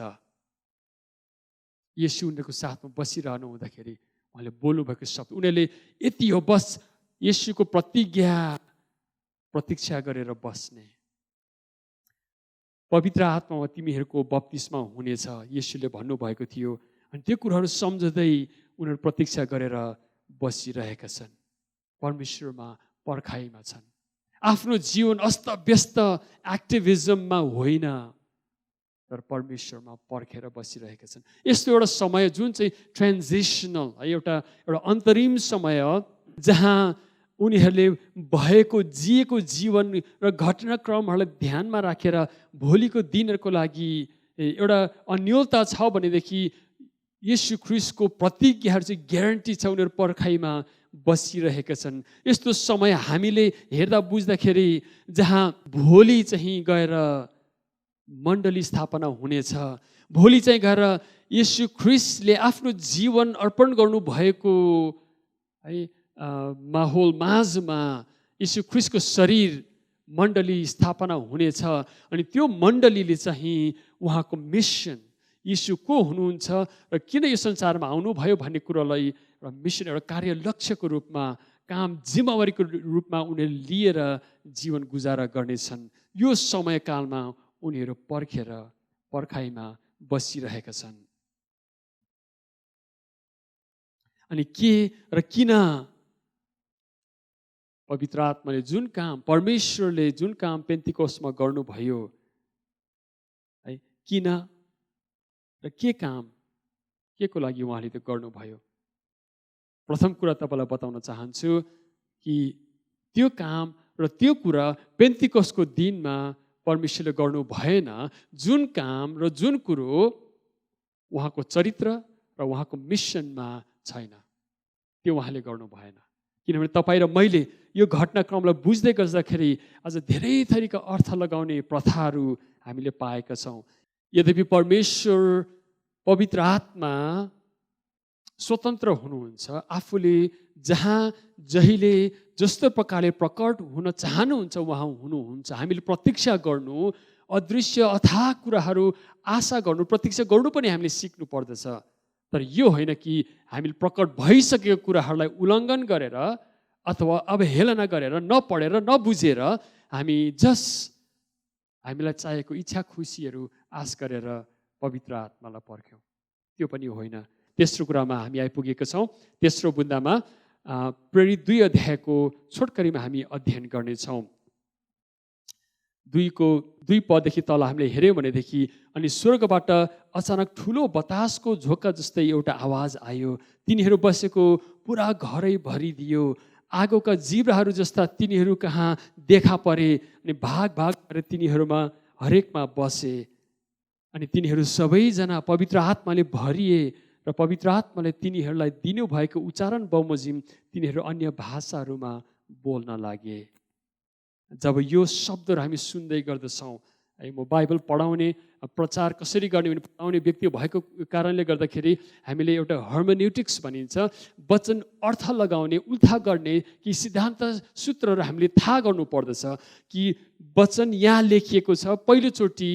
Speaker 3: येशू उनीहरूको साथमा बसिरहनु हुँदाखेरि उहाँले बोल्नुभएको शब्द, उनीहरूले यति हो बस येशूको प्रतिज्ञा प्रतीक्षा गरेर बस्ने। पवित्र आत्मामा तिमीहरूको बप्तिस्मा हुनेछ येशूले भन्नुभएको थियो। अनि त्यो कुराहरू सम्झँदै उनीहरू प्रतीक्षा गरेर बसिरहेका छन्, परमेश्वरमा पर्खाइमा छन्। आफ्नो जीवन अस्तव्यस्त एक्टिभिजममा होइन, तर परमेश्वरमा पर्खेर बसिरहेका छन्। यस्तो एउटा समय जुन चाहिँ ट्रान्जिसनल है, एउटा अन्तरिम समय जहाँ उनीहरूले जिएको जीवन र घटनाक्रमहरूलाई ध्यानमा राखेर भोलिको दिनहरूको लागि एउटा अन्योलता छ भनेदेखि येशू ख्रीष्टको प्रतिज्ञाहरू चाहिँ ग्यारेन्टी छ, उनीहरू पर्खाइमा बसिरहेका छन्। यस्तो समय हामीले हेर्दा बुझ्दाखेरि जहाँ भोलि चाहिँ गएर मण्डली स्थापना हुनेछ, भोलि चाहिँ गएर येशू ख्रीष्टले आफ्नो जीवन अर्पण गर्नुभएको है माहौल माझमा येशू ख्रीष्टको शरीर मण्डली स्थापना हुनेछ। अनि त्यो मण्डलीले चाहिँ उहाँको मिसन, येशू को हुनुहुन्छ र किन यो संसारमा आउनुभयो भन्ने कुरालाई एउटा मिसन, एउटा कार्य लक्ष्यको रूपमा, काम जिम्मेवारीको रूपमा उनीहरू लिएर जीवन गुजारा गर्नेछन्। यो समयकालमा उनीहरू पर्खाइमा बसिरहेका छन्। अनि के र किन पवित्र आत्माले जुन काम, परमेश्वरले जुन काम पेन्तिकोस्टमा गर्नुभयो है, किन र के काम, के को लागि उहाँले त्यो गर्नुभयो? प्रथम कुरा तपाईँलाई बताउन चाहन्छु कि त्यो काम र त्यो कुरा पेन्तिकोस्टको दिनमा परमेश्वरले गर्नु भएन। जुन काम र जुन कुरो उहाँको चरित्र र उहाँको मिसनमा छैन, त्यो उहाँले गर्नु भएन। किनभने तपाईँ र मैले यो घटनाक्रमलाई बुझ्दै गर्दाखेरि अझ धेरै थरीका अर्थ लगाउने प्रथाहरू हामीले पाएका छौँ। यद्यपि परमेश्वर पवित्र आत्मा स्वतन्त्र हुनुहुन्छ, आफूले जहाँ जहिले जस्तो प्रकारले प्रकट हुन चाहनुहुन्छ उहाँ हुनुहुन्छ। हामीले प्रतीक्षा गर्नु, अदृश्य अथाह कुराहरू आशा गर्नु, प्रतीक्षा गर्नु पनि हामीले सिक्नु पर्दछ। तर यो होइन कि हामीले प्रकट भइसकेको कुराहरूलाई उल्लङ्घन गरेर अथवा अवहेलना गरेर, नपढेर, नबुझेर हामी हामीलाई चाहिएको इच्छा खुसीहरू आश गरेर पवित्र आत्मालाई पर्ख्यौँ, त्यो पनि होइन। तेस्रो कुरामा हामी आइपुगेका छौँ। तेस्रो बुन्दामा प्रेरित 2 अध्यायको छोटकरीमा हामी अध्ययन गर्नेछौँ। 2 पददेखि तल हामीले हेऱ्यौँ भनेदेखि, अनि स्वर्गबाट अचानक ठुलो बतासको झोक्का जस्तै एउटा आवाज आयो, तिनीहरू बसेको पुरा घरै भरिदियो, आगोका जिब्राहरू जस्ता तिनीहरू कहाँ देखा परे, अनि भाग भाग गरेर तिनीहरूमा हरेकमा बसे। अनि तिनीहरू सबैजना पवित्र आत्माले भरिए र पवित्र आत्माले तिनीहरूलाई दिनुभएको उच्चारण बमोजिम तिनीहरू अन्य भाषाहरूमा बोल्न लागे। जब यो शब्दहरू हामी सुन्दै गर्दछौँ, है, म बाइबल पढाउने, प्रचार कसरी गर्ने भने पढाउने व्यक्ति भएको कारणले गर्दाखेरि हामीले एउटा हर्मेन्युटिक्स भनिन्छ, वचन अर्थ लगाउने, उल्था गर्ने कि सिद्धान्त सूत्रहरू हामीले थाहा गर्नु पर्दछ कि वचन यहाँ लेखिएको छ, पहिलोचोटि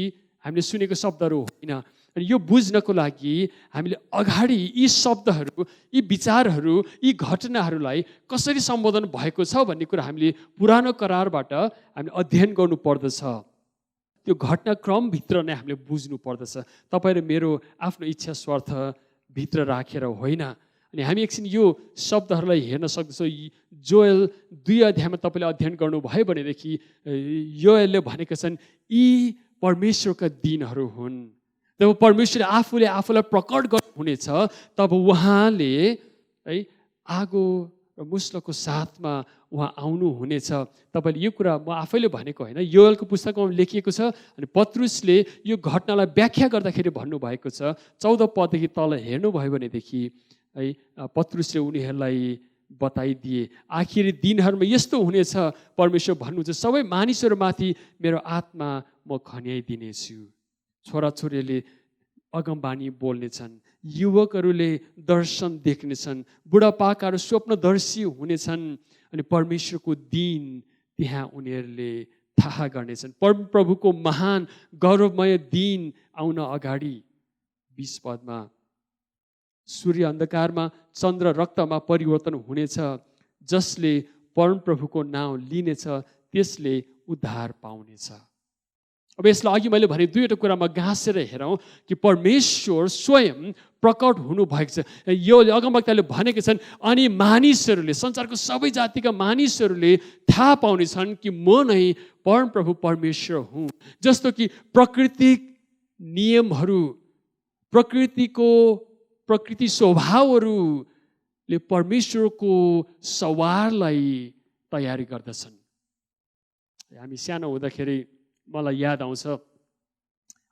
Speaker 3: हामीले सुनेको शब्दहरू होइन। अनि यो बुझ्नको लागि हामीले अगाडि यी शब्दहरू, यी विचारहरू, यी घटनाहरूलाई कसरी सम्बोधन भएको छ भन्ने कुरा हामीले पुरानो करारबाट हामीले अध्ययन गर्नु पर्दछ। त्यो घटनाक्रमभित्र नै हामीले बुझ्नु पर्दछ, तपाईँ र मेरो आफ्नो इच्छा स्वार्थ भित्र राखेर होइन। अनि हामी एकछिन यो शब्दहरूलाई हेर्न सक्दछौँ। जोएल 2 अध्यायमा तपाईँले अध्ययन गर्नुभयो भनेदेखि योएलले भनेका छन् यी परमेश्वरका दिनहरू हुन्। जब परमेश्वरले आफूले आफूलाई प्रकट गर्नुहुनेछ तब उहाँले है आगो र मुस्लको साथमा उहाँ आउनुहुनेछ। तपाईँले यो कुरा म आफैले भनेको होइन, योएलको पुस्तकमा लेखिएको छ। अनि पत्रुसले यो घटनालाई व्याख्या गर्दाखेरि भन्नुभएको छ। 14 पददेखि तल हेर्नुभयो भनेदेखि है पत्रुसले उनीहरूलाई बताइदिए, आखिरी दिनहरूमा यस्तो हुनेछ, परमेश्वर भन्नुहुन्छ, सबै मानिसहरूमाथि मेरो आत्मा म खन्याइदिनेछु। छोराछोरीले अगमबानी बोल्नेछन्, युवकहरूले दर्शन देख्नेछन्, बुढापाकाहरू स्वप्नदर्शी हुनेछन्, अनि परमेश्वरको दिन त्यहाँ उनीहरूले थाहा गर्नेछन्। परमप्रभुको महान गौरवमय दिन आउन अगाडि 20 पदमा सूर्य अन्धकारमा, चन्द्र रक्तमा परिवर्तन हुनेछ, जसले परमप्रभुको नाउँ लिनेछ त्यसले उद्धार पाउनेछ। अब यसलाई अघि मैले भने दुईवटा कुरामा गाँसेर हेरौँ कि परमेश्वर स्वयं प्रकट हुनुभएको छ। यो अगमवक्ताले भनेका छन् अनि मानिसहरूले, संसारको सबै जातिका मानिसहरूले थाहा पाउनेछन् कि म नै परमप्रभु परमेश्वर हुँ। जस्तो कि प्राकृतिक नियमहरू, प्रकृति स्वभावहरूले परमेश्वरको सवारलाई तयारी गर्दछन्। हामी सानो हुँदाखेरि मलाई याद आउँछ,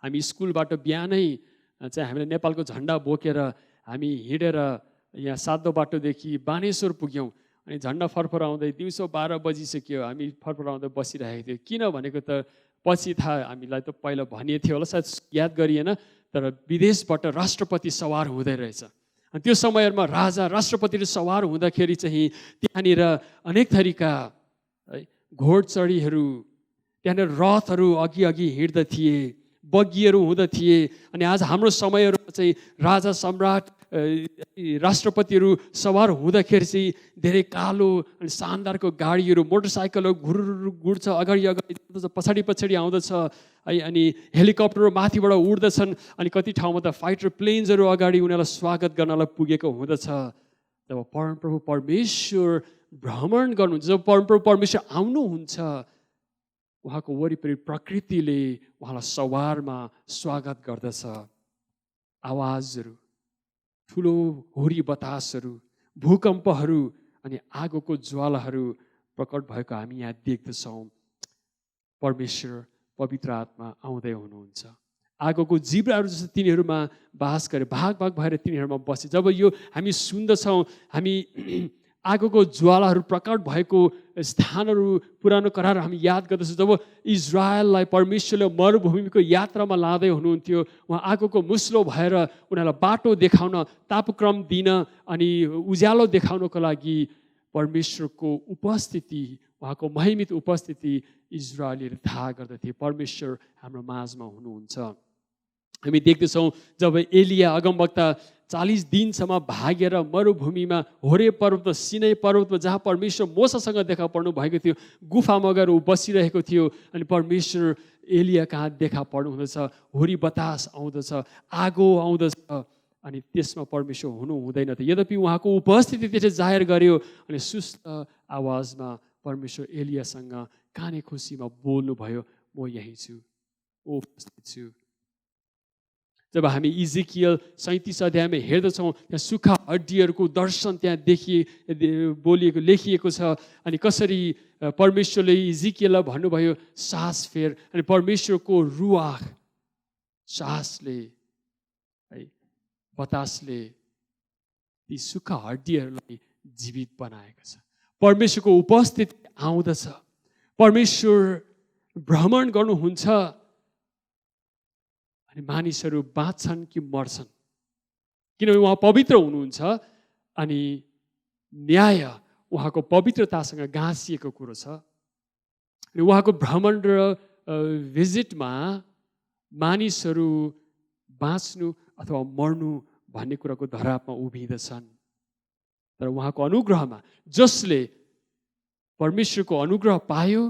Speaker 3: हामी स्कुलबाट बिहानै चाहिँ हामीले नेपालको झन्डा बोकेर हामी हिँडेर यहाँ सातो बाटोदेखि बानेश्वर पुग्यौँ। अनि झन्डा फरफराउँदै दिउँसो 12 बजिसक्यो, हामी फरफराउँदै बसिरहेको थियौँ। किन भनेको त पछि थाहा, हामीलाई त पहिला भनिएको थियो होला, सायद याद गरिएन, तर विदेशबाट राष्ट्रपति सवार हुँदै रहेछ। अनि त्यो समयमा राजा राष्ट्रपतिले सवार हुँदाखेरि चाहिँ त्यहाँनिर अनेक थरीका घोडचढीहरू, त्यहाँनिर रथहरू अघि अघि हिँड्दथिए, बग्गीहरू हुँदथिए। अनि आज हाम्रो समयहरूमा चाहिँ राजा सम्राट राष्ट्रपतिहरू सवार हुँदाखेरि चाहिँ धेरै कालो अनि शानदारको गाडीहरू, मोटरसाइकलहरू घुरुरु गुड्छ, अगाडि अगाडि पछाडि पछाडि आउँदछ है। अनि हेलिकप्टरहरू माथिबाट उड्दछन्। अनि कति ठाउँमा त फाइटर प्लेन्सहरू अगाडि उनीहरूलाई स्वागत गर्नलाई पुगेको हुँदछ। जब परमप्रभु परमेश्वर भ्रमण गर्नुहुन्छ, जब परमप्रभु परमेश्वर आउनुहुन्छ, उहाँको वरिपरि प्रकृतिले उहाँलाई सवारमा स्वागत गर्दछ। आवाजहरू, ठुलो हुरी बतासहरू, भूकम्पहरू अनि आगोको ज्वालाहरू प्रकट भएको हामी यहाँ देख्दछौँ। परमेश्वर पवित्र आत्मा आउँदै हुनुहुन्छ। आगोको जिब्राहरू जस्तो तिनीहरूमा बास गरे, भाग भाग भएर तिनीहरूमा बसे। जब यो हामी सुन्दछौँ, हामी आगोको ज्वालाहरू प्रकट भएको स्थानहरू, पुरानो करार हामी याद गर्दछौँ। जब इजरायललाई परमेश्वरले मरुभूमिको यात्रामा लाँदै हुनुहुन्थ्यो, उहाँ आगोको मुस्लो भएर उनीहरूलाई बाटो देखाउन, तापक्रम दिन अनि उज्यालो देखाउनको लागि परमेश्वरको उपस्थिति, उहाँको महिमित उपस्थिति इजरायलीले थाहा गर्दथे। परमेश्वर हाम्रो माझमा हुनुहुन्छ। हामी देख्दछौँ जब एलिया अगमवक्ता 40 दिनसम्म भागेर मरुभूमिमा, होरे पर्वत, सिनै पर्वतमा जहाँ परमेश्वर मोसासँग देखा पर्नु भएको थियो, गुफामा गएर ऊ बसिरहेको थियो। अनि परमेश्वर एलिया कहाँ देखा पर्नु हुँदछ, हुरी बतास आउँदछ, आगो आउँदछ। अनि त्यसमा परमेश्वर हुनु हुँदैन थियो। यद्यपि उहाँको उपस्थिति त्यसले जाहेर गर्यो। अनि सुस्त आवाजमा परमेश्वर एलियासँग काने खुसीमा बोल्नुभयो, म यहीँ छु, उपस्थित छु। जब हामी इजिकियल 37 अध्यायमा हेर्दछौँ, त्यहाँ सुक्खा हड्डीहरूको दर्शन त्यहाँ बोलिएको, लेखिएको छ। अनि कसरी परमेश्वरले इजिकियललाई भन्नुभयो, सास फेर। अनि परमेश्वरको रुवाख, सासले है, बतासले ती सुक्खा हड्डीहरूलाई जीवित बनाएको छ। परमेश्वरको उपस्थिति आउँदछ। परमेश्वर भ्रमण गर्नुहुन्छ। अनि मानिसहरू बाँच्छन् कि मर्छन्, किनभने उहाँ पवित्र हुनुहुन्छ। अनि न्याय उहाँको पवित्रतासँग गाँसिएको कुरो छ। अनि उहाँको भ्रमण र भिजिटमा मानिसहरू बाँच्नु अथवा मर्नु भन्ने कुराको धरापमा उभिँदछन्। तर उहाँको अनुग्रहमा जसले परमेश्वरको अनुग्रह पायो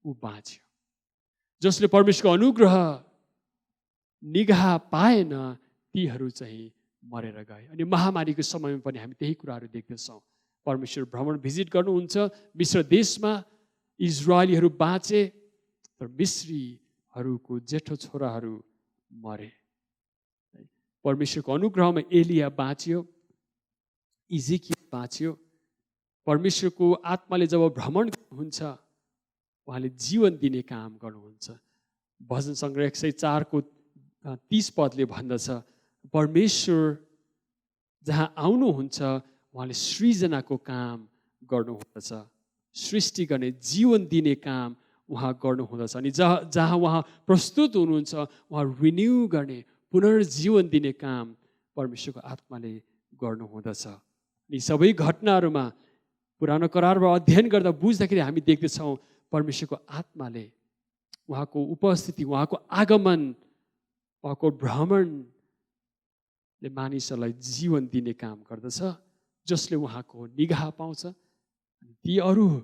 Speaker 3: ऊ बाँच्यो। जसले परमेश्वरको अनुग्रह निगाह पाएन तीहरू चाहिँ मरेर गए। अनि महामारीको समयमा पनि हामी त्यही कुराहरू देख्दछौँ। परमेश्वर भ्रमण भिजिट गर्नुहुन्छ मिश्र देशमा। इजरायलीहरू बाँचे, तर मिश्रीहरूको जेठो छोराहरू मरे। परमेश्वरको अनुग्रहमा एलिया बाँच्यो, इजिकियल बाँच्यो। परमेश्वरको आत्माले जब भ्रमण गर्नुहुन्छ, उहाँले जीवन दिने काम गर्नुहुन्छ। भजन सङ्ग्रह 104 को 30 पदले भन्दछ, परमेश्वर जहाँ आउनुहुन्छ उहाँले सृजनाको काम गर्नुहुँदछ, सृष्टि गर्ने, जीवन दिने काम उहाँ गर्नुहुँदछ। अनि जहाँ उहाँ प्रस्तुत हुनुहुन्छ, उहाँ रिन्यू गर्ने, पुनर्जीवन दिने काम परमेश्वरको आत्माले गर्नुहुँदछ। यी सबै घटनाहरूमा पुरानो करारमा अध्ययन गर्दा बुझ्दाखेरि हामी देख्दछौँ परमेश्वरको आत्माले, उहाँको उपस्थिति, उहाँको आगमन, उहाँको भ्रमणले मानिसहरूलाई जीवन दिने काम गर्दछ। जसले उहाँको निगाह पाउँछ, ती अरू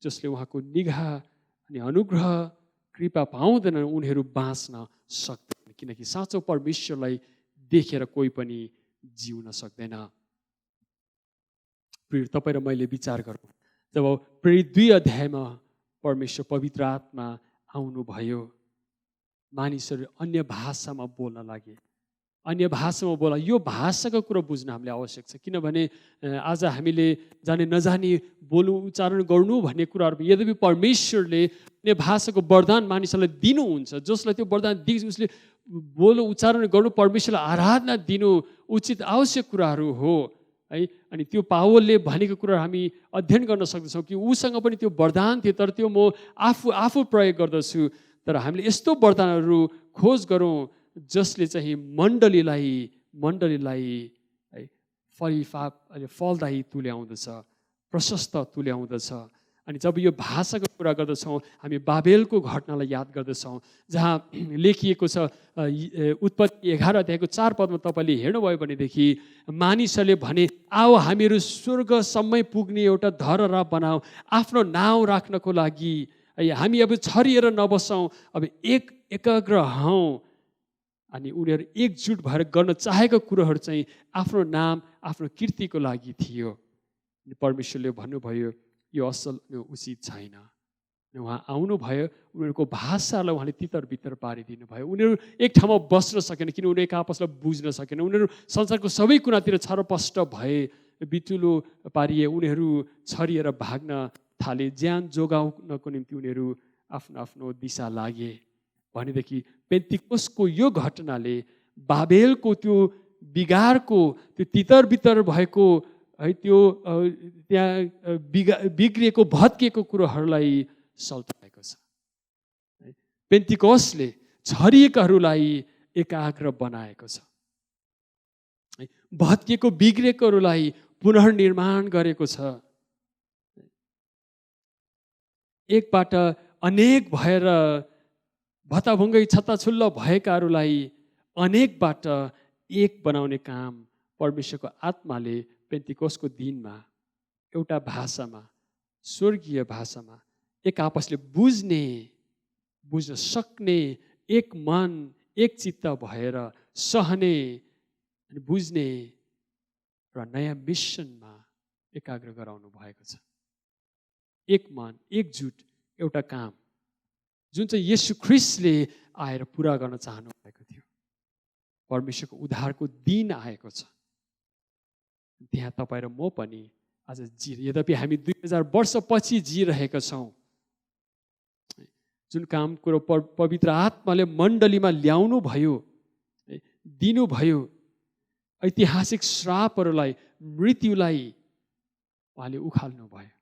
Speaker 3: जसले उहाँको निगाह अनि अनुग्रह कृपा पाउँदैनन् उनीहरू बाँच्न सक्दैन, किनकि साँचो परमेश्वरलाई देखेर कोही पनि जिउन सक्दैन। प्रिय तपाईँ र मैले विचार गरौँ, जब प्रेरित 2 अध्यायमा परमेश्वर पवित्र आत्मा आउनुभयो, मानिसहरू अन्य भाषामा बोल्न लागे, अन्य भाषामा बोला। यो भाषाको कुरो बुझ्न हामीले आवश्यक छ, किनभने आज हामीले जाने नजाने बोल्नु उच्चारण गर्नु भन्ने कुराहरू, यद्यपि परमेश्वरले अन्य भाषाको वरदान मानिसहरूलाई दिनुहुन्छ, जसलाई त्यो वरदान दिन्छ उसले बोल्नु उच्चारण गर्नु, परमेश्वरलाई आराधना दिनु उचित आवश्यक कुराहरू हो है। अनि त्यो पावलले भनेको कुराहरू हामी अध्ययन गर्न सक्दछौँ कि उसँग पनि त्यो वरदान थियो, तर त्यो म आफू प्रयोग गर्दछु। तर हामीले यस्तो वरदानहरू खोज गरौँ जसले चाहिँ मण्डलीलाई है फलदायी तुल्याउँदछ, प्रशस्त तुल्याउँदछ। अनि जब यो भाषाको कुरा गर्दछौँ, हामी बाबेलको घटनालाई याद गर्दछौँ, जहाँ लेखिएको छ उत्पत्ति 11 अध्यायको 4 पदमा तपाईँले हेर्नुभयो भनेदेखि मानिसहरूले भने, आओ हामीहरू स्वर्गसम्मै पुग्ने एउटा धरहरा बनाऊ आफ्नो नाउँ राख्नको लागि, हामी अब छरिएर नबसौँ, अब एकाग्र हौँ। अनि उनीहरू एकजुट भएर गर्न चाहेको कुरोहरू चाहिँ आफ्नो नाम, आफ्नो कीर्तिको लागि थियो। परमेश्वरले भन्नुभयो यो असल, यो उचित छैन। उहाँ आउनुभयो, उनीहरूको भाषालाई उहाँले तितर बितर पारिदिनु भयो। उनीहरू एक ठाउँमा बस्न सकेन, किन उनीहरू एक आपसलाई बुझ्न सकेन। उनीहरू संसारको सबै कुरातिर छरपष्ट भए, बिटुलो पारिए, उनीहरू छरिएर भाग्न थाले, ज्यान जोगाउनको निम्ति उनीहरू आफ्नो आफ्नो दिशा लागे। भनेदेखि पेन्तिकोसको यो घटनाले बाबेलको त्यो बिगारको, त्यो तितर बितर भएको है, त्यो त्यहाँ बिग्रिएको भत्किएको कुरोहरूलाई सल्टाएको छ। पेन्तिकोसले छरिएकाहरूलाई एकाग्र बनाएको छ, भत्किएको बिग्रेकोहरूलाई पुनर्निर्माण गरेको छ। एकबाट अनेक भएर भत्ताभुङ्गै छत्ताछुल्ल भएकाहरूलाई अनेकबाट एक बनाउने काम परमेश्वरको आत्माले पेन्तिकोसको दिनमा एउटा भाषामा, स्वर्गीय भाषामा एक आपसले बुझ्न सक्ने, एक मन एक चित्त भएर सहने अनि बुझ्ने र नयाँ मिसनमा एकाग्र गराउनु भएको छ। एक मन, एकजुट, एउटा काम जुन चाहिँ येशू ख्रिस्टले आएर पुरा गर्न चाहनु भएको थियो। परमेश्वरको उद्धारको दिन आएको छ। त्यहाँ तपाईँ र म पनि आज यद्यपि हामी 2000 वर्षपछि जिरहेका छौँ, जुन काम कुरो पवित्र आत्माले मण्डलीमा ल्याउनु भयो, दिनुभयो, ऐतिहासिक श्रापहरूलाई, मृत्युलाई उहाँले उखाल्नु भयो,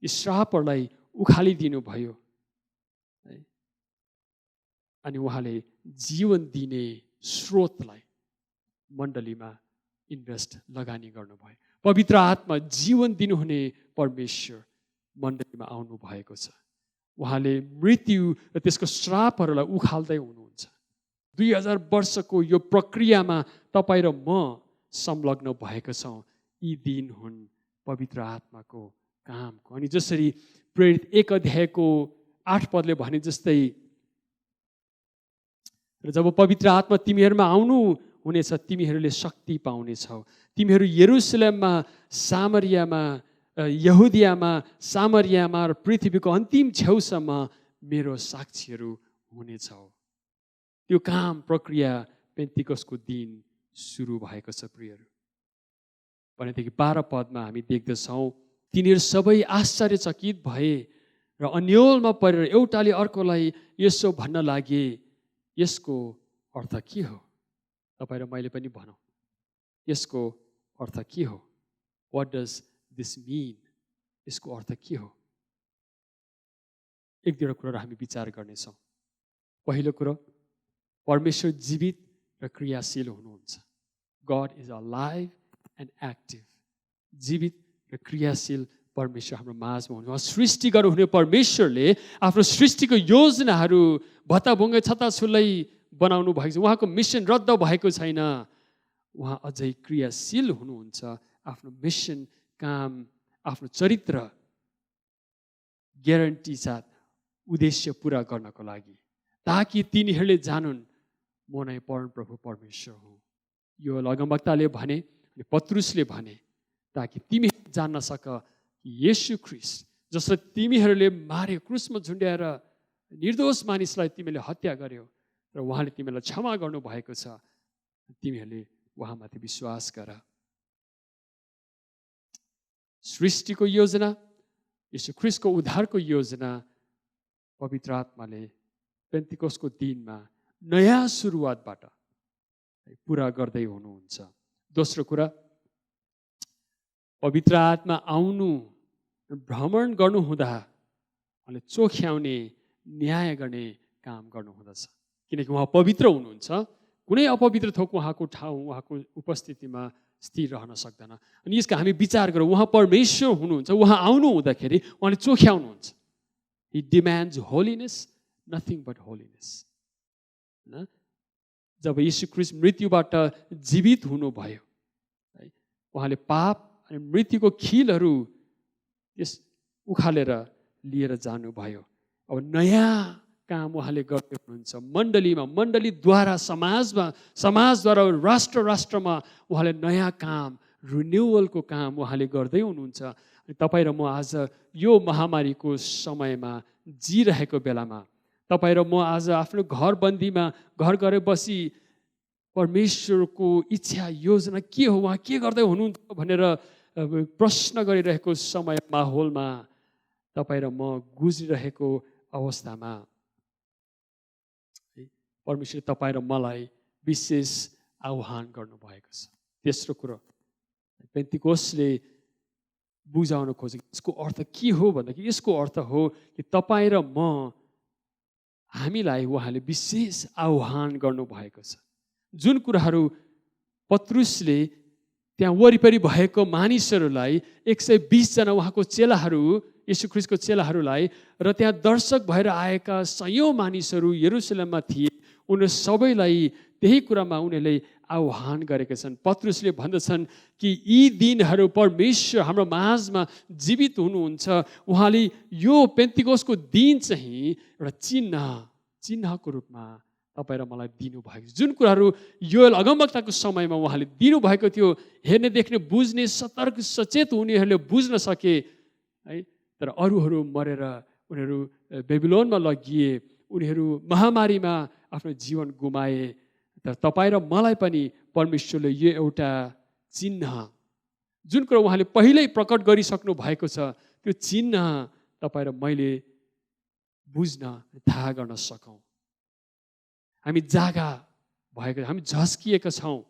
Speaker 3: यी श्रापहरूलाई उखालिदिनु भयो। अनि उहाँले जीवन दिने स्रोतलाई मण्डलीमा इन्भेस्ट लगानी गर्नुभयो। पवित्र आत्मा जीवन दिनुहुने परमेश्वर मण्डलीमा आउनु भएको छ। उहाँले मृत्यु र त्यसको श्रापहरूलाई उखाल्दै हुनुहुन्छ। 2000 वर्षको यो प्रक्रियामा तपाईँ र म संलग्न भएका छौँ। यी दिन हुन् पवित्र आत्माको कामको। अनि जसरी प्रेरित 1 अध्यायको 8 पदले भने जस्तै, र जब पवित्र आत्मा तिमीहरूमा आउनु हुनेछ तिमीहरूले शक्ति पाउनेछौ। तिमीहरू यरुसलेममा, सामरियामा, यहुदियामा, सामरियामा र पृथ्वीको अन्तिम छेउसम्म मेरो साक्षीहरू हुनेछौ। त्यो काम प्रक्रिया पेन्तिकोसको दिन सुरु भएको छ प्रियहरू। भनेदेखि 12 पदमा हामी देख्दछौँ, तिनीहरू सबै आश्चर्यचकित भए र अन्योलमा परेर एउटाले अर्कोलाई यसो भन्न लागे, यसको अर्थ के हो? तपाईँ र मैले पनि भनौँ, यसको अर्थ के हो? What does this mean? यसको अर्थ के हो? एक दुईवटा कुराहरू हामी विचार गर्नेछौँ। पहिलो कुरो, परमेश्वर जीवित र क्रियाशील हुनुहुन्छ। God is alive and active. जीवित र क्रियाशील परमेश्वर हाम्रो माझमा हुनुहुन्छ। उहाँ सृष्टि गर्नुहुने परमेश्वरले आफ्नो सृष्टिको योजनाहरू भत्ताभुङ्गै छत्ताछुल्लै बनाउनु भएको छ। उहाँको मिसन रद्द भएको छैन। उहाँ अझै क्रियाशील हुनुहुन्छ। आफ्नो मिसन, काम, आफ्नो चरित्र ग्यारेन्टी साथ उद्देश्य पुरा गर्नको लागि, ताकि तिनीहरूले जानुन् म नै परमप्रभु परमेश्वर हुँ। यो अगमवक्ताले भने, पत्रुसले भने, ताकि तिमी जान्न सक कि येशू ख्रीष्ट जसलाई तिमीहरूले मार्यो, क्रुसमा झुन्ड्याएर निर्दोष मानिसलाई तिमीले हत्या गर्यो र उहाँले तिमीलाई क्षमा गर्नुभएको छ, तिमीहरूले उहाँमाथि विश्वास गर। सृष्टिको योजना, येशू ख्रीष्टको उद्धारको योजना पवित्र आत्माले पेन्तिकोसको दिनमा नयाँ सुरुवातबाट पुरा गर्दै हुनुहुन्छ। दोस्रो कुरा, पवित्र आत्मा आउनु भ्रमण गर्नुहुँदा उहाँले चोख्याउने, न्याय गर्ने काम गर्नुहुँदछ। किनकि उहाँ पवित्र हुनुहुन्छ, कुनै अपवित्र थोक उहाँको ठाउँ, उहाँको उपस्थितिमा स्थिर रहन सक्दैन। अनि यसको हामी विचार गरौँ, उहाँ परमेश्वर हुनुहुन्छ, उहाँ आउनु हुँदाखेरि उहाँले चोख्याउनुहुन्छ। He demands holiness, nothing but holiness. जब येशू ख्रीष्ट मृत्युबाट जीवित हुनुभयो, उहाँले पाप अनि मृत्युको खिलहरू यस उखालेर लिएर जानुभयो। अब नयाँ काम उहाँले गर्दै हुनुहुन्छ मण्डलीमा, मण्डलीद्वारा समाजमा, समाजद्वारा राष्ट्र राष्ट्रमा उहाँले नयाँ काम, रिन्युअलको काम उहाँले गर्दै हुनुहुन्छ। अनि तपाईँ र म आज यो महामारीको समयमा जिरहेको बेलामा, तपाईँ र म आज आफ्नो घरबन्दीमा घर गएर बसी परमेश्वरको इच्छा योजना के हो, उहाँ के गर्दै हुनुहुन्छ भनेर प्रश्न गरिरहेको समय माहौलमा तपाईँ र म गुज्रिरहेको अवस्थामा परमेश्वर तपाईँ र मलाई विशेष आह्वान गर्नुभएको छ। तेस्रो कुरो, पेन्तिकोसले बुझाउन खोजेको यसको अर्थ के हो भन्दाखेरि यसको अर्थ हो कि तपाईँ र म, हामीलाई उहाँले विशेष आह्वान गर्नुभएको छ। जुन कुराहरू पत्रुसले त्यहाँ वरिपरि भएको मानिसहरूलाई 120 जना उहाँको चेलाहरू, येशू ख्रीष्टको चेलाहरूलाई र त्यहाँ दर्शक भएर आएका सयौँ मानिसहरू यरुसलेममा थिए, उनीहरू सबैलाई त्यही कुरामा उनीहरूले आह्वान गरेका छन्। पत्रुसले भन्दछन् कि यी दिनहरू परमेश्वर हाम्रो माझमा जीवित हुनुहुन्छ। उहाँले यो पेन्तिकोसको दिन चाहिँ एउटा चिन्हको रूपमा तपाईँ र मलाई दिनुभएको छ। जुन कुराहरू योएल अगमवक्ताको समयमा उहाँले दिनुभएको थियो, हेर्ने, देख्ने, बुझ्ने, सतर्क सचेत उनीहरूले बुझ्न सके है, तर अरूहरू मरेर उनीहरू बेबिलोनमा लगिए, उनीहरू महामारीमा आफ्नो जीवन गुमाए। तर तपाईँ र मलाई पनि परमेश्वरले यो एउटा चिन्ह, जुन कुरा उहाँले पहिल्यै प्रकट गरिसक्नु भएको छ, त्यो चिन्ह तपाईँ र मैले बुझ्न, थाहा गर्न सकौँ। हामी जागा भएको, हामी झस्किएका छौँ।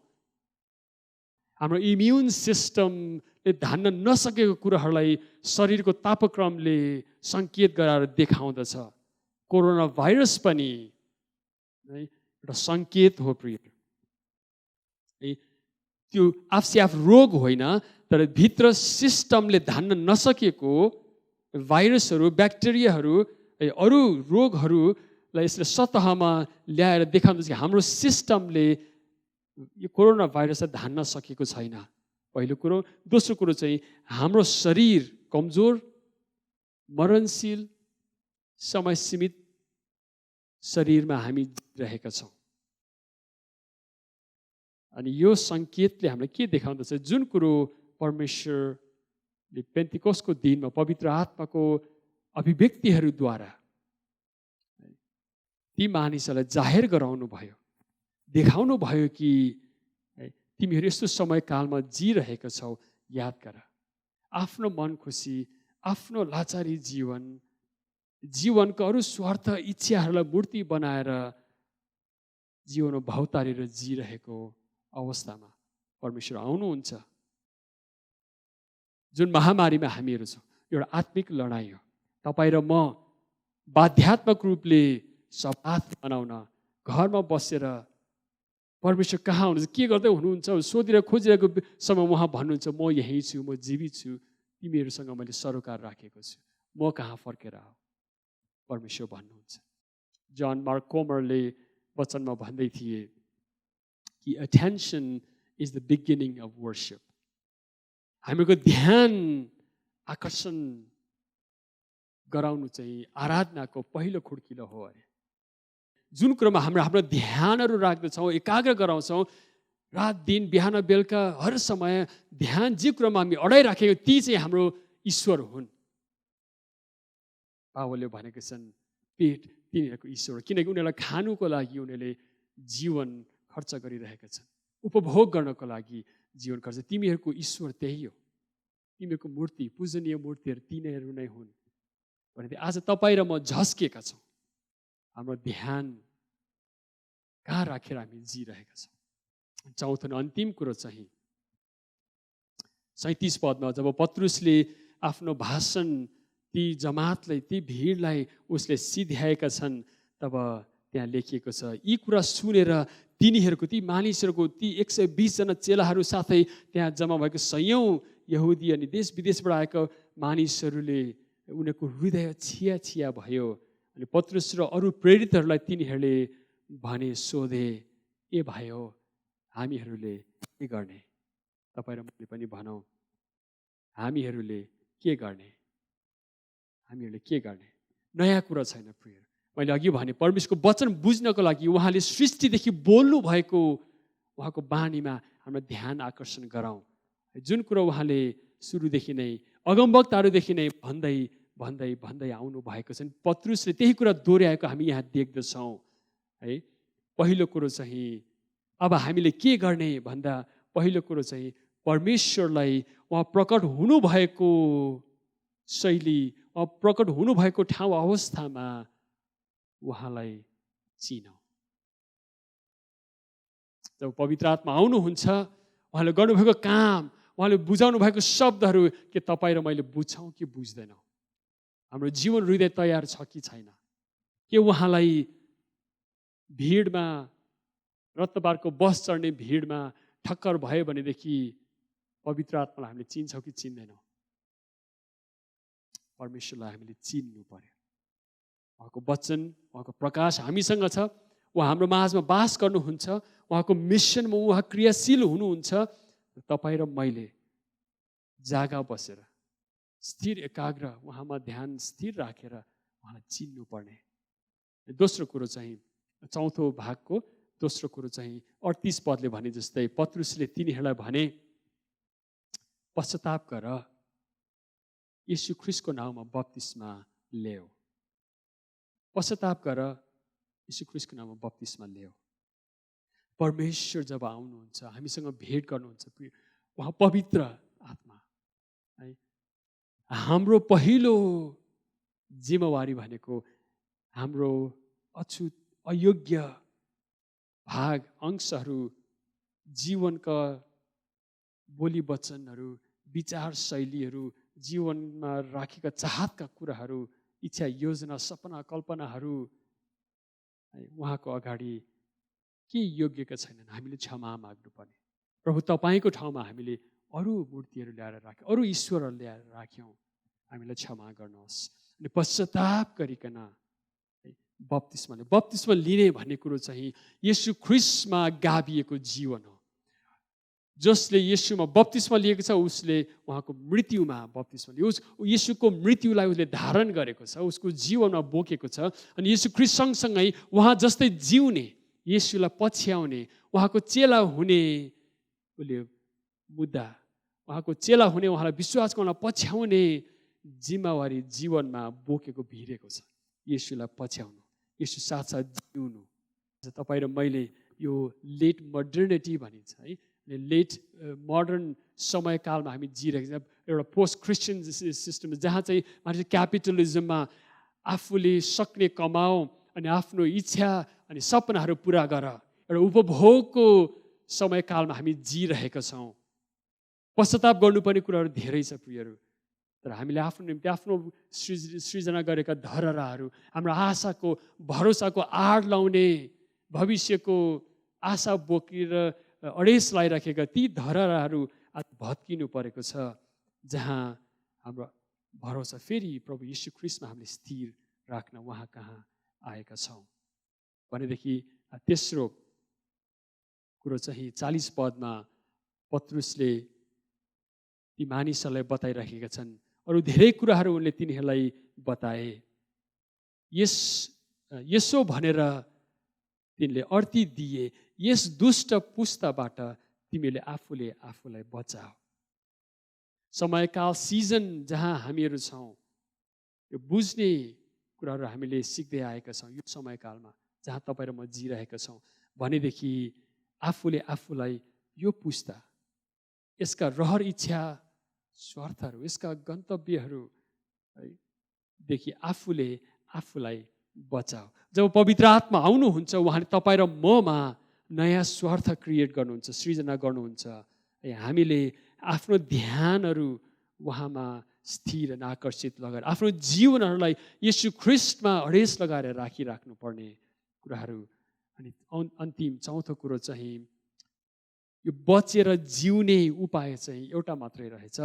Speaker 3: हाम्रो इम्युन सिस्टमले धान्न नसकेको कुराहरूलाई शरीरको तापक्रमले सङ्केत गराएर देखाउँदछ। कोरोना भाइरस पनि एउटा सङ्केत हो प्रिय। त्यो आफसे आफ रोग होइन, तर भित्र सिस्टमले धान्न नसकेको भाइरसहरू, ब्याक्टेरियाहरू, अरू रोगहरूलाई यसले सतहमा ल्याएर देखाउँदछ कि हाम्रो सिस्टमले यो कोरोना भाइरसलाई धान्न सकेको छैन, पहिलो कुरो। दोस्रो कुरो चाहिँ हाम्रो शरीर कमजोर, मरणशील, समय सीमित शरीरमा हामी रहेका छौँ। अनि यो सङ्केतले हामीलाई के देखाउँदछ? जुन कुरो परमेश्वरले पेन्तिकोसको दिनमा पवित्र आत्माको अभिव्यक्तिहरूद्वारा ती मानिसहरूलाई जाहेर गराउनु भयो, देखाउनु भयो कि तिमीहरू यस्तो समयकालमा जिरहेका छौ। याद गर, आफ्नो मन खुसी, आफ्नो लाचारी जीवनको अरू स्वार्थ इच्छाहरूलाई मूर्ति बनाएर जीवनमा भौतारेर जिरहेको अवस्थामा परमेश्वर आउनुहुन्छ। जुन महामारीमा हामीहरू छौँ, एउटा आत्मिक लडाइँ हो। तपाईँ र म बाध्यात्मक रूपले सप्ताह मनाउन घरमा बसेर परमेश्वर कहाँ हुनुहुन्छ, के गर्दै हुनुहुन्छ सोधेर खोजिरहेको समय उहाँ भन्नुहुन्छ, म यहीँ छु, म जीवित छु, तिमीहरूसँग मैले सरोकार राखेको छु, म कहाँ फर्केर आऊ, परमेश्वर भन्नुहुन्छ। जन मार्क कोमरले वचनमा भन्दै थिए कि attention is the beginning of worship. हामीको ध्यान आकर्षण गराउनु चाहिँ आराधनाको पहिलो खुड्किलो हो अरे। जुन कुरोमा हाम्रो ध्यानहरू राख्दछौँ, एकाग्र गराउँछौँ, रात दिन बिहान बेलुका हर समय ध्यान जे कुरोमा हामी अडाइराखेको ती चाहिँ हाम्रो ईश्वर हुन्। पावलले भनेका छन् पेट तिनीहरूको ईश्वर, किनकि उनीहरूलाई खानुको लागि उनीहरूले जीवन खर्च गरिरहेका छन्, उपभोग गर्नको लागि जीवन खर्च। तिमीहरूको ईश्वर त्यही हो, तिमीहरूको मूर्ति, पूजनीय मूर्तिहरू तिनीहरू नै हुन् भने आज तपाईँ र म झस्किएका छौँ। हाम्रो ध्यान कहाँ राखेर हामी जिरहेका छौँ। चौथो अन्तिम कुरो चाहिँ 37 पदमा जब पत्रुसले आफ्नो भाषण ती जमातलाई, ती भिडलाई उसले सिध्याएका छन्, तब त्यहाँ लेखिएको छ, यी कुरा सुनेर तिनीहरूको, ती मानिसहरूको, ती 120 जना चेलाहरू साथै त्यहाँ जम्मा भएको सयौँ यहुदी अनि देश विदेशबाट आएका मानिसहरूले उनीहरूको हृदय छिया छिया भयो। अनि पत्रुस र अरू प्रेरितहरूलाई तिनीहरूले भने, सोधे, ए भाइयो, हामीहरूले के गर्ने? तपाईँ र मैले पनि भनौँ, हामीहरूले के गर्ने? हामीहरूले के गर्ने? नयाँ कुरा छैन प्रिय। मैले अघि भने परमेश्वरको वचन बुझ्नको लागि उहाँले सृष्टिदेखि बोल्नु भएको उहाँको बानीमा हाम्रो ध्यान आकर्षण गराउँ। जुन कुरो उहाँले सुरुदेखि नै, अगमवक्ताहरूदेखि नै भन्दै भन्दै भन्दै आउनु भएको छ। पत्रुसले त्यही कुरा दोहोऱ्याएको हामी यहाँ देख्दछौँ है। पहिलो कुरो चाहिँ अब हामीले के गर्ने भन्दा पहिलो कुरो चाहिँ परमेश्वरलाई, उहाँ प्रकट हुनुभएको शैली, उहाँ प्रकट हुनुभएको ठाउँ अवस्थामा उहाँलाई चिनौँ। जब पवित्र आत्मा आउनुहुन्छ, उहाँले गर्नुभएको काम, उहाँले बुझाउनु भएको शब्दहरू के तपाईँ र मैले बुझ्छौँ कि बुझ्दैनौँ? हाम्रो जीवन हृदय तयार छ कि छैन? के उहाँलाई भिडमा, रत्तबारको बस चढ्ने भिडमा ठक्कर भयो भनेदेखि पवित्र आत्मालाई हामीले चिन्छौँ कि चिन्दैनौँ? परमेश्वरलाई हामीले चिन्नु पर्यो। उहाँको वचन, उहाँको प्रकाश हामीसँग छ, उहाँ हाम्रो माझमा बास गर्नुहुन्छ, उहाँको मिसनमा उहाँ क्रियाशील हुनुहुन्छ। तपाईँ र मैले जागा बसेर स्थिर एकाग्र उहाँमा ध्यान स्थिर राखेर उहाँलाई चिन्नु पर्ने। दोस्रो कुरो चाहिँ, चौथो भागको दोस्रो कुरो चाहिँ 38 पदले भने जस्तै पत्रुसले तिनीहरूलाई भने, पश्चाताप गर, येशू ख्रीष्टको नाउँमा बप्तिस्मा ल्याऊ। पश्चाताप गर, येशू ख्रीष्टको नाउँमा बप्तिस्मा ल्याऊ। परमेश्वर जब आउनुहुन्छ, हामीसँग भेट गर्नुहुन्छ, उहाँ पवित्र आत्मा है। हाम्रो पहिलो जिम्मेवारी भनेको हाम्रो अछुत अयोग्य भाग, अंशहरू, जीवनका बोली वचनहरू, विचार शैलीहरू, जीवनमा राखेका चाहतका कुराहरू, इच्छा योजना सपना कल्पनाहरू उहाँको अगाडि के योग्यका छैनन्, हामीले क्षमा माग्नुपर्ने। प्रभु तपाईँको ठाउँमा हामीले अरू मूर्तिहरू ल्याएर राख्यौँ, अरू ईश्वरहरू ल्याएर राख्यौँ, हामीलाई क्षमा गर्नुहोस्। अनि पश्चाताप गरिकन बप्तिस्मा लिने भन्ने कुरो चाहिँ येशू ख्रीष्टमा गाभिएको जीवन हो। जसले येशूमा बप्तिस्मा लिएको छ उसले उहाँको मृत्युमा बप्तिस्मा लियो, येशूको मृत्युलाई उसले धारण गरेको छ, उसको जीवनमा बोकेको छ। अनि येशू ख्रीष्ट सँगसँगै उहाँ जस्तै जिउने, येशूलाई पछ्याउने, उहाँको चेला हुने उसले मुद्दा, उहाँको चेला हुने, उहाँलाई विश्वास गर्न पछ्याउने जिम्मेवारी जीवनमा बोकेको भिरेको छ। येशूलाई पछ्याउनु, येशू साथसाथ जिउनु। तपाईँ र मैले यो लेट मोडर्निटी भनिन्छ है, लेट मोडर्न समयकालमा हामी जिरहेको छ, एउटा पोस्ट क्रिस्चियन सिस्टम जहाँ चाहिँ मान्छे क्यापिटलिजममा आफूले सक्ने कमाऊ अनि आफ्नो इच्छा अनि सपनाहरू पुरा गर, एउटा उपभोगको समयकालमा हामी जिरहेका छौँ। पश्चाताप गर्नुपर्ने कुराहरू धेरै छ प्रियहरू, तर हामीले आफ्नो निम्ति आफ्नो सृजना गरेका धरहराहरू, हाम्रो आशाको भरोसाको आड लाउने, भविष्यको आशा बोकेर अडेस लगाइराखेका ती धरहराहरू आज भत्किनु परेको छ, जहाँ हाम्रो भरोसा फेरि प्रभु येशू ख्रीष्टमा हामीले स्थिर राख्न उहाँ कहाँ आएका छौँ भनेदेखि तेस्रो कुरो चाहिँ 40 पदमा पत्रुसले ती मानिसहरूलाई बताइराखेका छन्, अरू धेरै कुराहरू उनले तिनीहरूलाई बताए। यसो भनेर तिनले अर्ती दिए, यस दुष्ट पुस्ताबाट तिमीले आफूलाई बचाऊ। समयकाल सिजन जहाँ हामीहरू छौँ, यो बुझ्ने कुराहरू हामीले सिक्दै आएका छौँ। यो समयकालमा जहाँ तपाईँ र म जिरहेका छौँ भनेदेखि आफूलाई यो पुस्ता, यसका रहर इच्छा स्वार्थहरू, यसका गन्तव्यहरू देखि आफूलाई बचाऊ। जब पवित्र आत्मा आउनुहुन्छ उहाँले तपाईँ र ममा नयाँ स्वार्थ क्रिएट गर्नुहुन्छ, सृजना गर्नुहुन्छ। हामीले आफ्नो ध्यानहरू उहाँमा स्थिर अनि आकर्षित लगाएर आफ्नो जीवनहरूलाई येशू ख्रिस्टमा अडेस लगाएर राखिराख्नु पर्ने कुराहरू। अनि अन्तिम चौथो कुरो चाहिँ यो बचेर जिउने उपाय चाहिँ एउटा मात्रै रहेछ,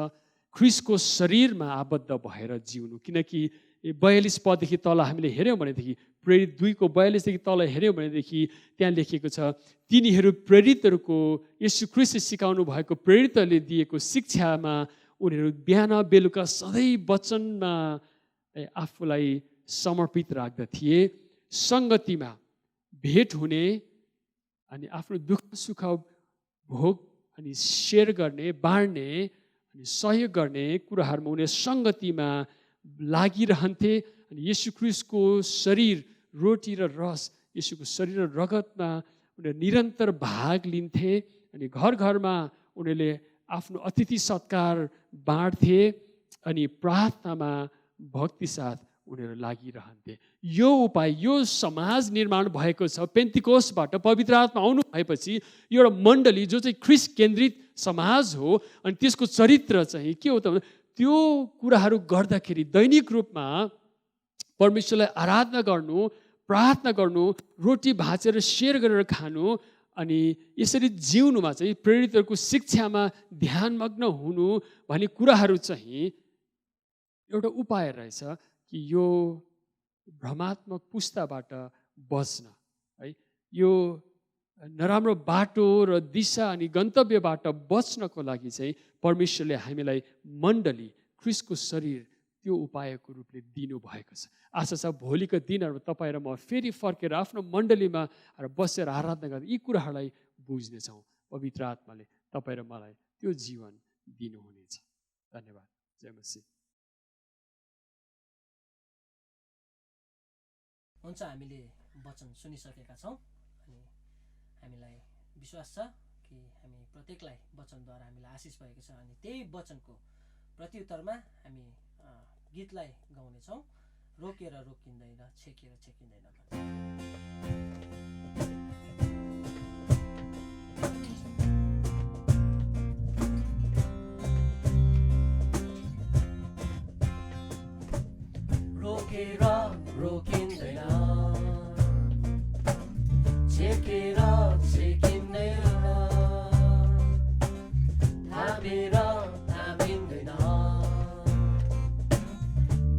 Speaker 3: ख्रिस्टको शरीरमा आबद्ध भएर जिउनु। किनकि 42 पददेखि तल हामीले हेऱ्यौँ भनेदेखि, प्रेरित 2 को 42 देखि तल हेऱ्यौँ भनेदेखि त्यहाँ लेखिएको छ, तिनीहरू प्रेरितहरूको येशू ख्रिस्टले सिकाउनु भएको प्रेरितहरूले दिएको शिक्षामा उनीहरू बिहान बेलुका सधैँ वचनमा आफूलाई समर्पित राख्दथिए। सङ्गतिमा भेट हुने अनि आफ्नो दुःख सुख भोग अनि सेयर गर्ने, बाँड्ने अनि सहयोग गर्ने कुराहरूमा उनीहरू सङ्गतिमा लागिरहन्थे। अनि येशू ख्रिस्टको शरीर, रोटी र रस, येशूको शरीर र रगतमा उनीहरू निरन्तर भाग लिन्थे। अनि घर घरमा उनीहरूले आफ्नो अतिथि सत्कार बाँड्थे अनि प्रार्थनामा भक्ति साथ उनीहरू लागिरहन्थे। यो उपाय, यो समाज निर्माण भएको छ पेन्तिकोसबाट। पवित्र आत्मा आउनु भएपछि एउटा मण्डली जो चाहिँ ख्रिस्ट केन्द्रित समाज हो, अनि त्यसको चरित्र चाहिँ के हो त भने त्यो कुराहरू गर्दाखेरि दैनिक रूपमा परमेश्वरलाई आराधना गर्नु, प्रार्थना गर्नु, रोटी भाँचेर सेयर गरेर खानु अनि यसरी जिउनुमा चाहिँ प्रेरितहरूको शिक्षामा ध्यानमग्न हुनु भन्ने कुराहरू चाहिँ एउटा उपाय रहेछ कि यो भ्रमात्मक पुस्ताबाट बच्न, है, यो नराम्रो बाटो र दिशा अनि गन्तव्यबाट बच्नको लागि चाहिँ परमेश्वरले हामीलाई मण्डली, ख्रिस्टको शरीर त्यो उपायको रूपले दिनुभएको छ। आशा छ भोलिको दिनहरूमा तपाईँ र म फेरि फर्केर आफ्नो मण्डलीमा बसेर आराधना गर्दा यी कुराहरूलाई बुझ्नेछौँ। पवित्र आत्माले तपाईँ र मलाई त्यो जीवन दिनुहुनेछ। धन्यवाद। जय मसीह।
Speaker 1: हुन्छ, हामीले वचन सुनिसकेका छौँ अनि हामीलाई विश्वास छ कि हामी प्रत्येकलाई वचनद्वारा हामीलाई आशिष भएको छ। अनि त्यही वचनको प्रत्युत्तरमा हामी गीतलाई गाउनेछौँ, रोकेर रोकिँदैन, छेकेर छेकिँदैन। रोकेर रोकिँदैन, छेकेर छेकिँदैन, थामेर थामिँदैन,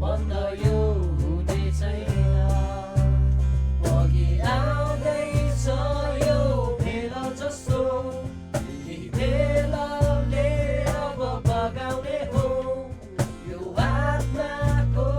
Speaker 1: बन्द यो हुने छैन। अघि आउँदैछ यो भेला जस्तो, यही भेलाले अब बगाउने हो यो आत्माको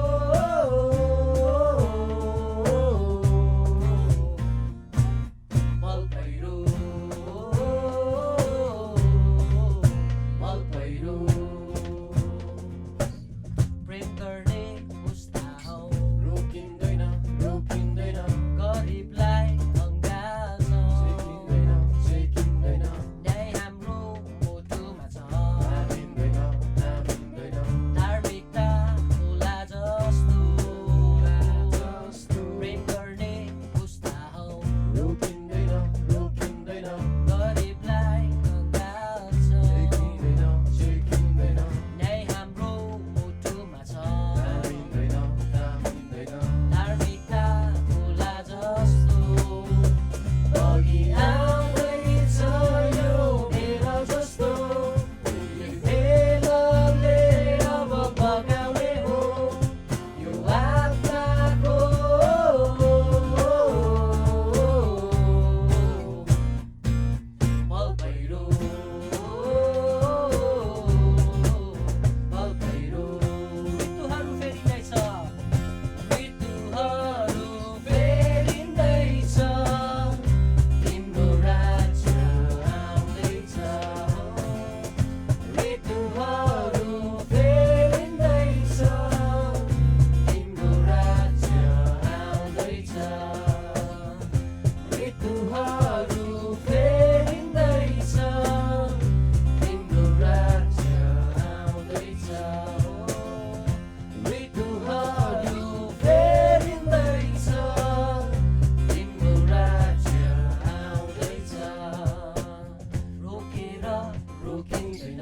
Speaker 1: छेकिँदैन,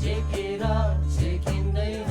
Speaker 1: छेकेर छेकिँदैन